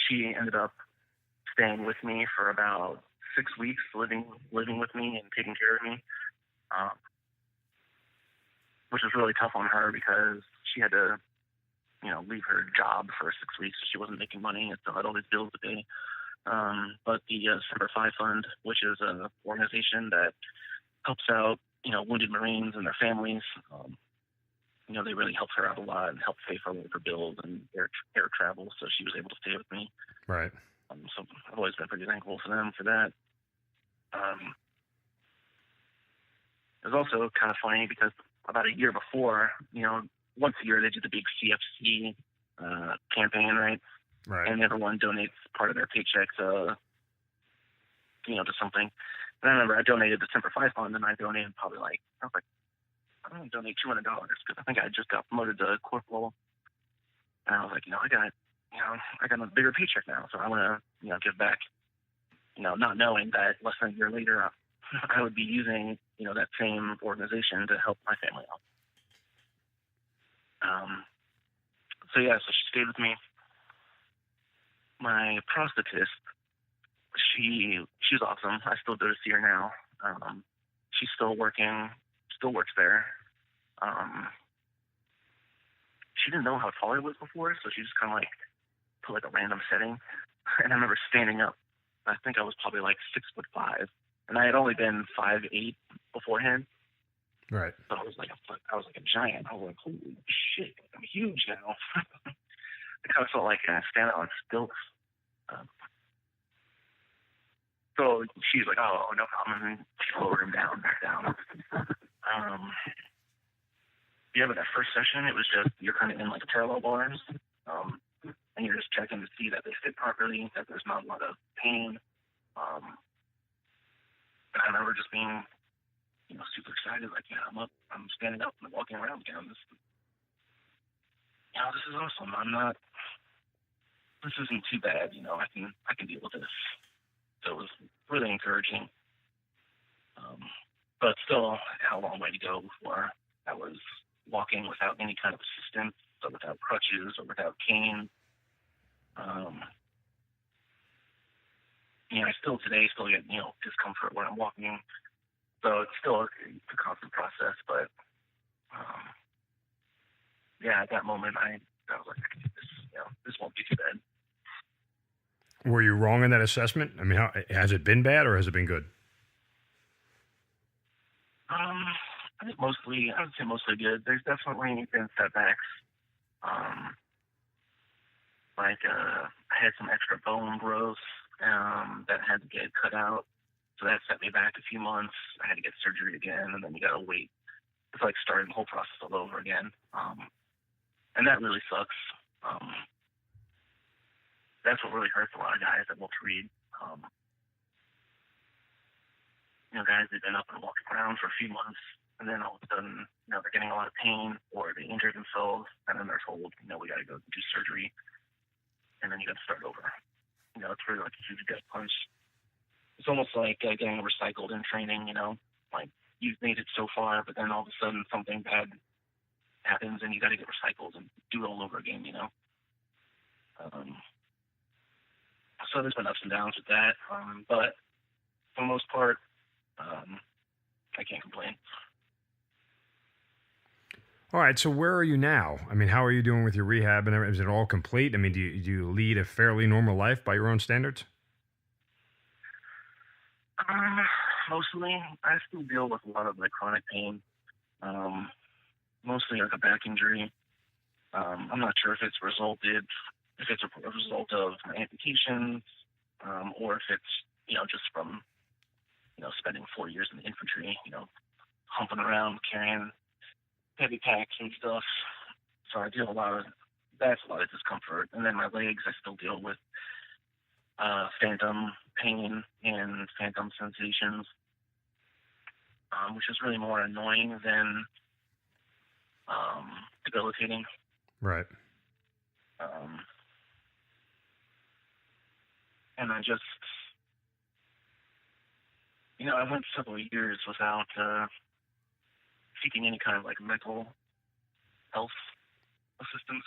She ended up staying with me for about 6 weeks, living with me and taking care of me, which was really tough on her because she had to, leave her job for 6 weeks. She wasn't making money and still had all these bills to pay. but the Semper Fi Fund, which is an organization that helps out, wounded Marines and their families. They really helped her out a lot and helped pay for her bills and air travel, so she was able to stay with me. Right. So I've always been pretty thankful for them for that. It was also kind of funny because about a year before, once a year they do the big CFC campaign, right? Right. And everyone donates part of their paycheck to something. And I remember I donated the Semper Fi Fund, and I donated probably I'm going to donate $200 because I think I just got promoted to corporal. And I was like, I got a bigger paycheck now, so I want to, give back. Not knowing that less than a year later, I would be using, that same organization to help my family out. So she stayed with me. My prosthetist, she's awesome. I still go to see her now. She's still works there. She didn't know how tall I was before, so she just kind of put a random setting. And I remember standing up. I think I was probably 6'5", and I had only been 5'8" beforehand. Right. So I was like a giant. I was like, holy shit, I'm huge now. I kind of felt like standing on stilts. So she's like, oh, no problem. And she lowered him back down. But that first session, it was just, you're kind of in parallel bars. And you're just checking to see that they fit properly, that there's not a lot of pain. And I remember just being, super excited. I'm up, I'm standing up and walking around again. This is awesome. This isn't too bad. I can deal with this. So it was really encouraging. But still, I had a long way to go before I was walking without any kind of assistance, or without crutches, or without cane. I still today get, discomfort when I'm walking. So it's still a constant process, but at that moment I was like, I can do this, this won't be too bad. Were you wrong in that assessment? I mean, has it been bad or has it been good? I would say mostly good. There's definitely been setbacks. I had some extra bone growth that had to get cut out. So that set me back a few months. I had to get surgery again, and then you got to wait. It's like starting the whole process all over again. And that really sucks. That's what really hurts a lot of guys that will read. Guys, they've been up and walking around for a few months, and then all of a sudden, they're getting a lot of pain, or they injure themselves, and then they're told, we got to go do surgery, and then you got to start over. It's really like a huge gut punch. It's almost like getting recycled in training, you've made it so far, but then all of a sudden something bad happens and you got to get recycled and do it all over again, So there's been ups and downs with that, but for the most part, I can't complain. All right, so where are you now? I mean, how are you doing with your rehab, and is it all complete? I mean, do you lead a fairly normal life by your own standards? Mostly. I still deal with a lot of chronic pain, mostly a back injury. I'm not sure if it's a result of my amputations, or if it's, just from, spending 4 years in the infantry, humping around, carrying heavy packs and stuff. So I deal a lot of discomfort. And then my legs, I still deal with phantom pain and phantom sensations, which is really more annoying than debilitating. Right. And I just, I went several years without seeking any kind of mental health assistance,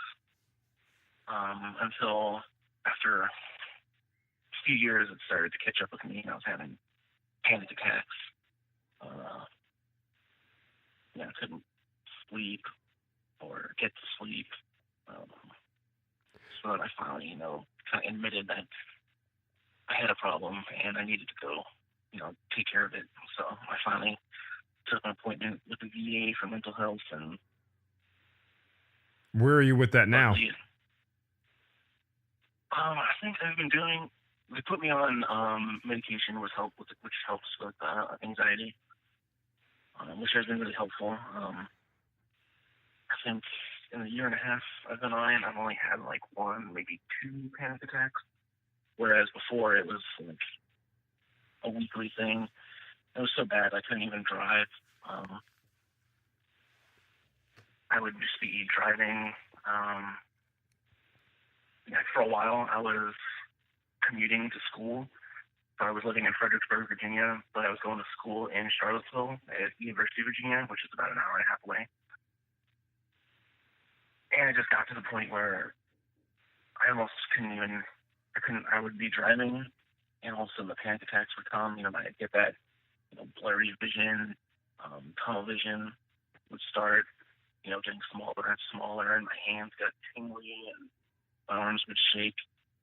until after a few years it started to catch up with me. I was having panic attacks. I couldn't sleep or get to sleep. So that I finally, kind of admitted that I had a problem and I needed to go, take care of it. So I finally took an appointment with the VA for mental health, and Where are you with that now? luckily, I think I've been doing. They put me on medication, which helps with anxiety, which has been really helpful. I think in the year and a half I've been on it, I've only had like one, maybe two panic attacks, whereas before it was like a weekly thing. It was so bad I couldn't even drive. I would just be driving. For a while, I was commuting to school. So I was living in Fredericksburg, Virginia, but I was going to school in Charlottesville at University of Virginia, which is about an hour and a half away. And it just got to the point where I almost I would be driving, and all of a sudden the panic attacks would come. I'd get that, blurry vision, tunnel vision would start, getting smaller and smaller, and my hands got tingly, and my arms would shake,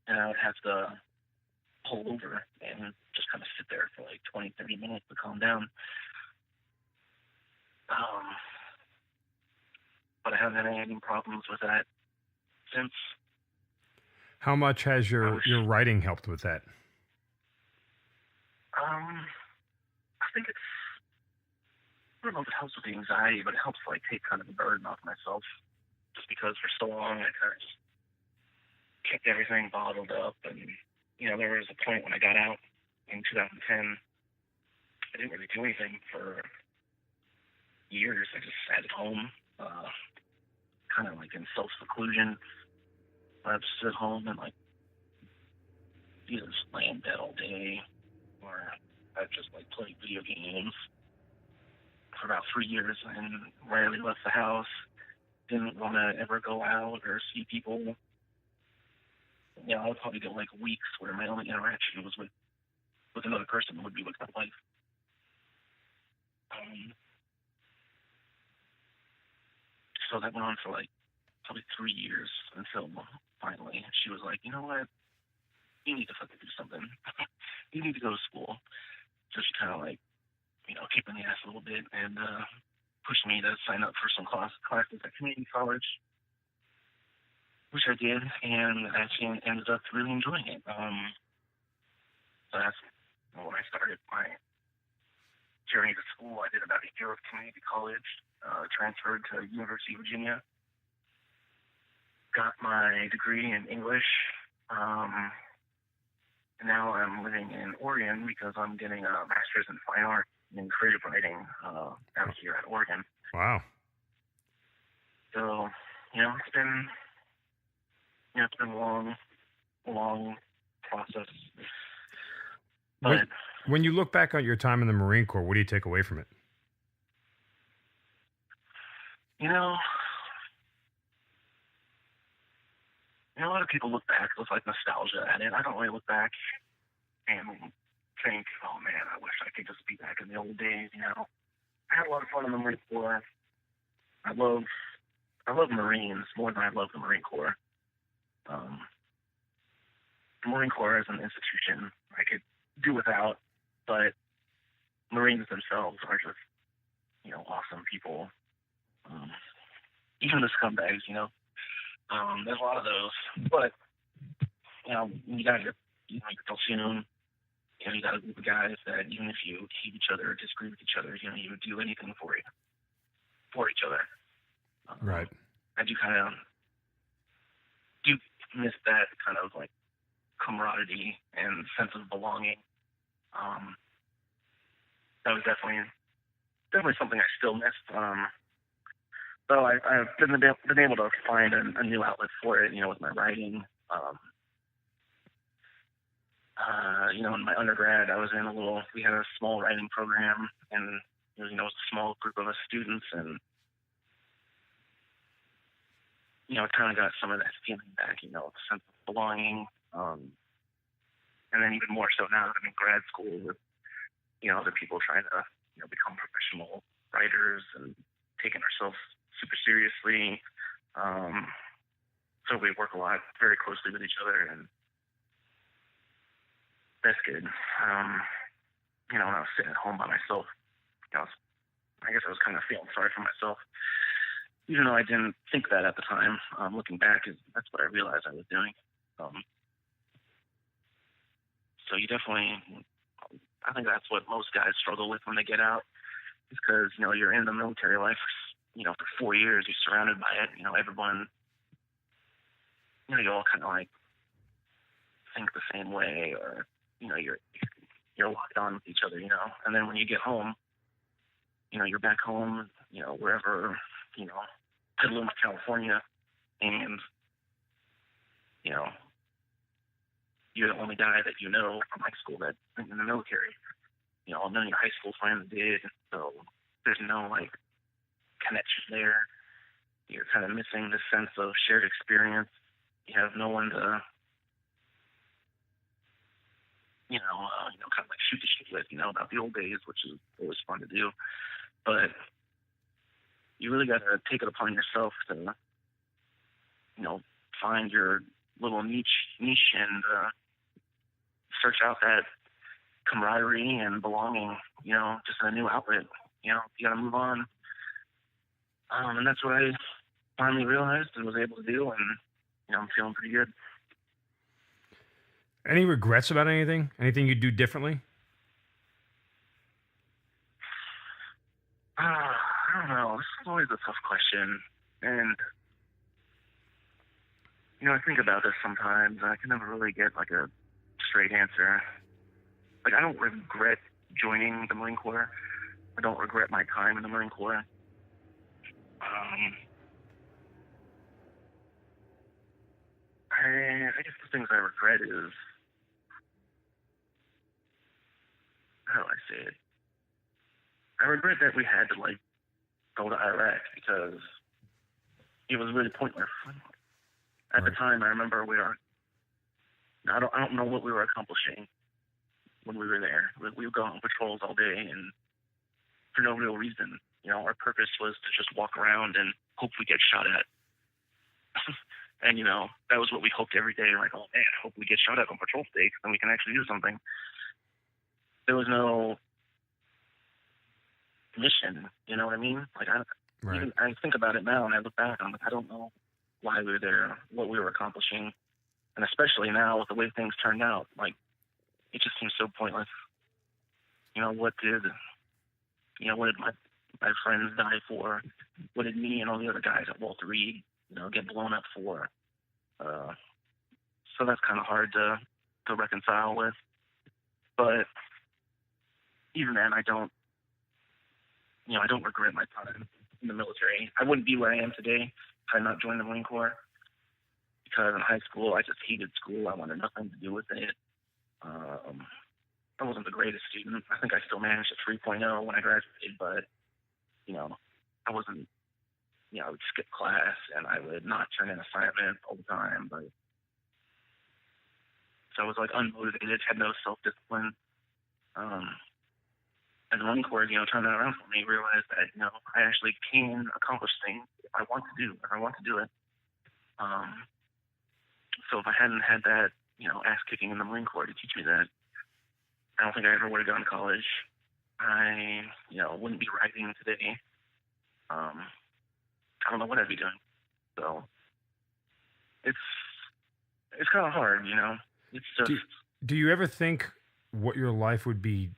and I would have to pull over and just kind of sit there for like 20, 30 minutes to calm down. But I haven't had any problems with that since. How much has your writing helped with that? I think I don't know if it helps with the anxiety, but it helps like take kind of the burden off myself. Just because for so long I kind of just kept everything bottled up, and there was a point when I got out in 2010. I didn't really do anything for years. I just sat at home, kind of like in self-seclusion. I'd sit home and like either just lay in bed all day, or I'd just like play video games for about 3 years and rarely left the house. Didn't want to ever go out or see people. I would probably go like weeks where my only interaction was with another person would be with my wife. So that went on for like probably 3 years until finally she was like, you know what? You need to fucking do something. You need to go to school. So she kind of like, kicked me in the ass a little bit and pushed me to sign up for some classes at community college, which I did, and I actually ended up really enjoying it. So that's when I started my journey to school. I did about a year of community college, transferred to University of Virginia, got my degree in English, and now I'm living in Oregon because I'm getting a master's in fine art in creative writing out here at Oregon. Wow. So, it's been a long process. But when you look back on your time in the Marine Corps, what do you take away from it? A lot of people look back with like nostalgia at it. I don't really look back and think, oh man, I wish I could just be back in the old days. I had a lot of fun in the Marine Corps. I love Marines more than I love the Marine Corps. The Marine Corps as an institution I could do without, but Marines themselves are just, awesome people. Even the scumbags, there's a lot of those. But, you got your platoon, you got a group of guys that even if you hate each other or disagree with each other, you would do anything for each other. Right. I do kind of miss that kind of like camaraderie and sense of belonging. That was definitely something I still miss. So I've been able to find a new outlet for it, with my writing. In my undergrad, we had a small writing program, and it was a small group of us students, and I kind of got some of that feeling back, a sense of belonging. And then even more so now that I'm in grad school with, other people trying to, become professional writers and taking ourselves super seriously. So we work a lot very closely with each other, and that's good. When I was sitting at home by myself, I guess I was kind of feeling sorry for myself, even though I didn't think that at the time. Looking back, that's what I realized I was doing. So you definitely, I think that's what most guys struggle with when they get out, is because you're in the military life, for 4 years, you're surrounded by it. Everyone, you all kind of like think the same way, or you're locked on with each other, and then when you get home, you're back home, wherever, Petaluma, California, and you're the only guy that from high school that's in the military. None of your high school friends did, so there's no like connection there. You're kind of missing this sense of shared experience. You have no one to kind of like shoot the shit with, about the old days, which is always fun to do. But you really got to take it upon yourself to, find your little niche and search out that camaraderie and belonging, just in a new outlet. You got to move on. And that's what I finally realized and was able to do, and, I'm feeling pretty good. Any regrets about anything? Anything you'd do differently? I don't know. This is always a tough question. And, I think about this sometimes, and I can never really get, like, a straight answer. Like, I don't regret joining the Marine Corps. I don't regret my time in the Marine Corps. I guess the things I regret is, how do I say it? I regret that we had to, like, go to Iraq because it was really pointless. At the time, I remember I don't know what we were accomplishing when we were there. We would go on patrols all day, and for no real reason. Our purpose was to just walk around and hope we get shot at. And, that was what we hoped every day. Like, oh, man, I hope we get shot at on patrol stakes, and we can actually do something. There was no mission, you know what I mean? Like, I think about it now, and I look back, I'm like, I don't know why we were there, what we were accomplishing. And especially now with the way things turned out, like, it just seems so pointless. What did my friends die for? What did me and all the other guys at Walter Reed, get blown up for? So that's kind of hard to reconcile with. But even then, I don't regret my time in the military. I wouldn't be where I am today had I not joined the Marine Corps, because in high school, I just hated school. I wanted nothing to do with it. I wasn't the greatest student. I think I still managed a 3.0 when I graduated, but, I wasn't, I would skip class and I would not turn in assignments all the time. But so I was like unmotivated, had no self-discipline. And the Marine Corps, turned that around for me, realized that, I actually can accomplish things if I want to do it. So if I hadn't had that, ass kicking in the Marine Corps to teach me that, I don't think I ever would have gone to college. I, wouldn't be writing today. I don't know what I'd be doing. So it's kind of hard, It's just. Do you ever think what your life would be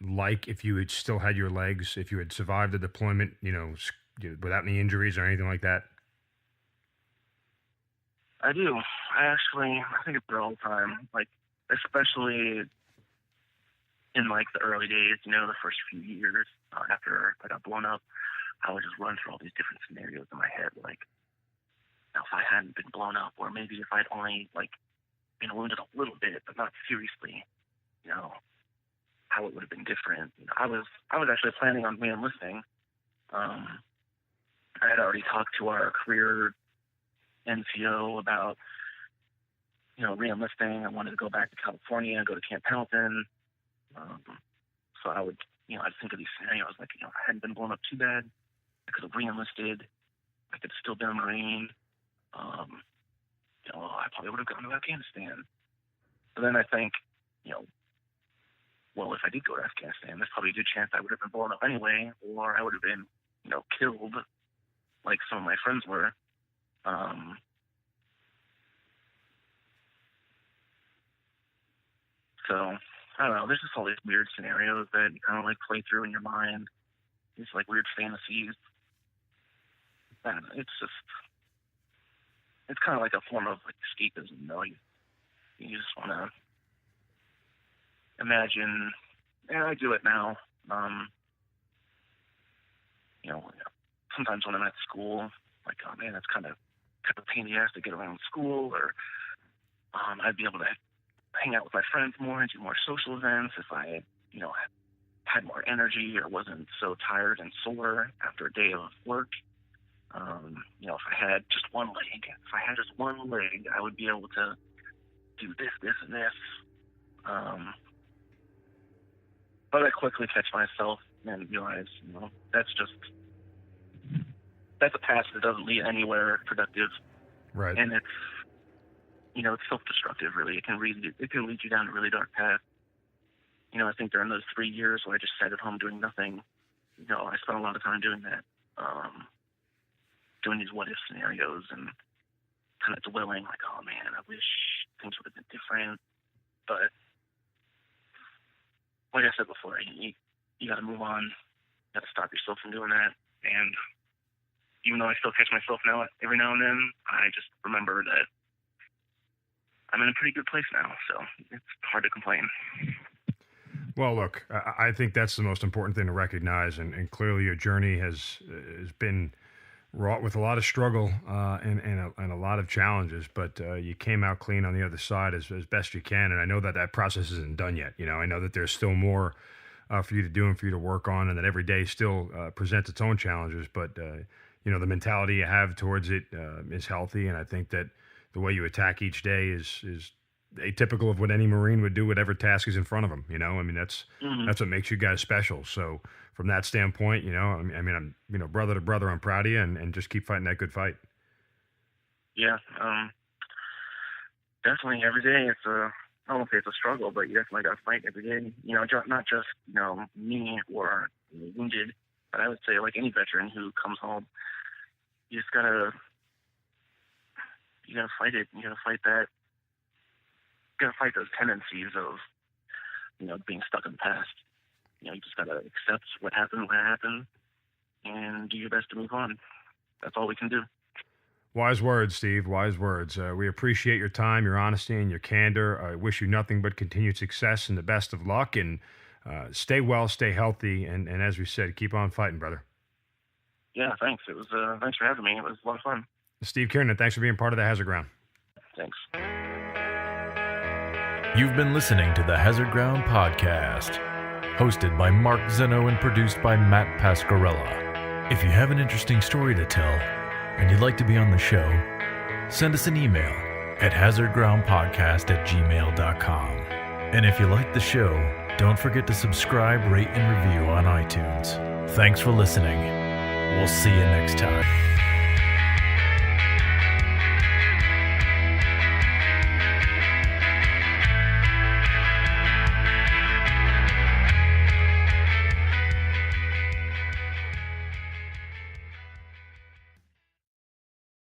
like if you had still had your legs, if you had survived the deployment, without any injuries or anything like that? I do. I think about it all the time. Like, especially in like the early days, the first few years after I got blown up, I would just run through all these different scenarios in my head. Like, if I hadn't been blown up, or maybe if I'd only like been wounded a little bit, but not seriously, how it would have been different. I was actually planning on re-enlisting. I had already talked to our career NCO about, re-enlisting. I wanted to go back to California and go to Camp Pendleton. So I would, I'd think of these scenarios like, if I hadn't been blown up too bad, I could have re-enlisted. I could have still been a Marine. I probably would have gone to Afghanistan. But then I think, well, if I did go to Afghanistan, there's probably a good chance I would have been blown up anyway, or I would have been, killed like some of my friends were. So, I don't know, there's just all these weird scenarios that you kind of like play through in your mind. These like weird fantasies. And it's kind of like a form of like escapism, You just want to imagine, and I do it now. Sometimes when I'm at school, like, oh man, that's kind of a pain in the ass to get around school, or I'd be able to hang out with my friends more and do more social events if I, had more energy or wasn't so tired and sore after a day of work. If I had just one leg, I would be able to do this, and this. But I quickly catch myself and realize, that's a path that doesn't lead anywhere productive. Right. And it's, it's self-destructive, really. It can lead you down a really dark path. I think during those 3 years where I just sat at home doing nothing, I spent a lot of time doing that. Doing these what-if scenarios and kind of dwelling like, oh man, I wish things would have been different. But like I said before, you got to move on. You got to stop yourself from doing that. And even though I still catch myself now every now and then, I just remember that I'm in a pretty good place now, so it's hard to complain. Well, look, I think that's the most important thing to recognize, and clearly your journey has been wrought with a lot of struggle and a lot of challenges, but you came out clean on the other side as best you can, and I know that process isn't done yet. I know that there's still more for you to do and for you to work on, and that every day still presents its own challenges, but the mentality you have towards it is healthy, and I think that the way you attack each day is atypical of what any Marine would do, whatever task is in front of them. That's what makes you guys special. So from that standpoint, I'm brother to brother, I'm proud of you, and just keep fighting that good fight. Yeah, definitely every day it's I don't want to say it's a struggle, but you definitely got to fight every day. Not just me or wounded, but I would say like any veteran who comes home, you just gotta fight it. You gotta fight that. You gotta fight those tendencies of being stuck in the past. You just gotta accept what happened when it happened and do your best to move on. That's all we can do. Wise words, Steve. Wise words. We appreciate your time, your honesty, and your candor. I wish you nothing but continued success and the best of luck. And stay well, stay healthy, and as we said, keep on fighting, brother. Yeah, thanks. It was thanks for having me. It was a lot of fun. Steve Kiernan, thanks for being part of the Hazard Ground. Thanks. You've been listening to the Hazard Ground Podcast, hosted by Mark Zeno and produced by Matt Pasquarella. If you have an interesting story to tell and you'd like to be on the show, send us an email at hazardgroundpodcast@gmail.com. And if you like the show, don't forget to subscribe, rate, and review on iTunes. Thanks for listening. We'll see you next time.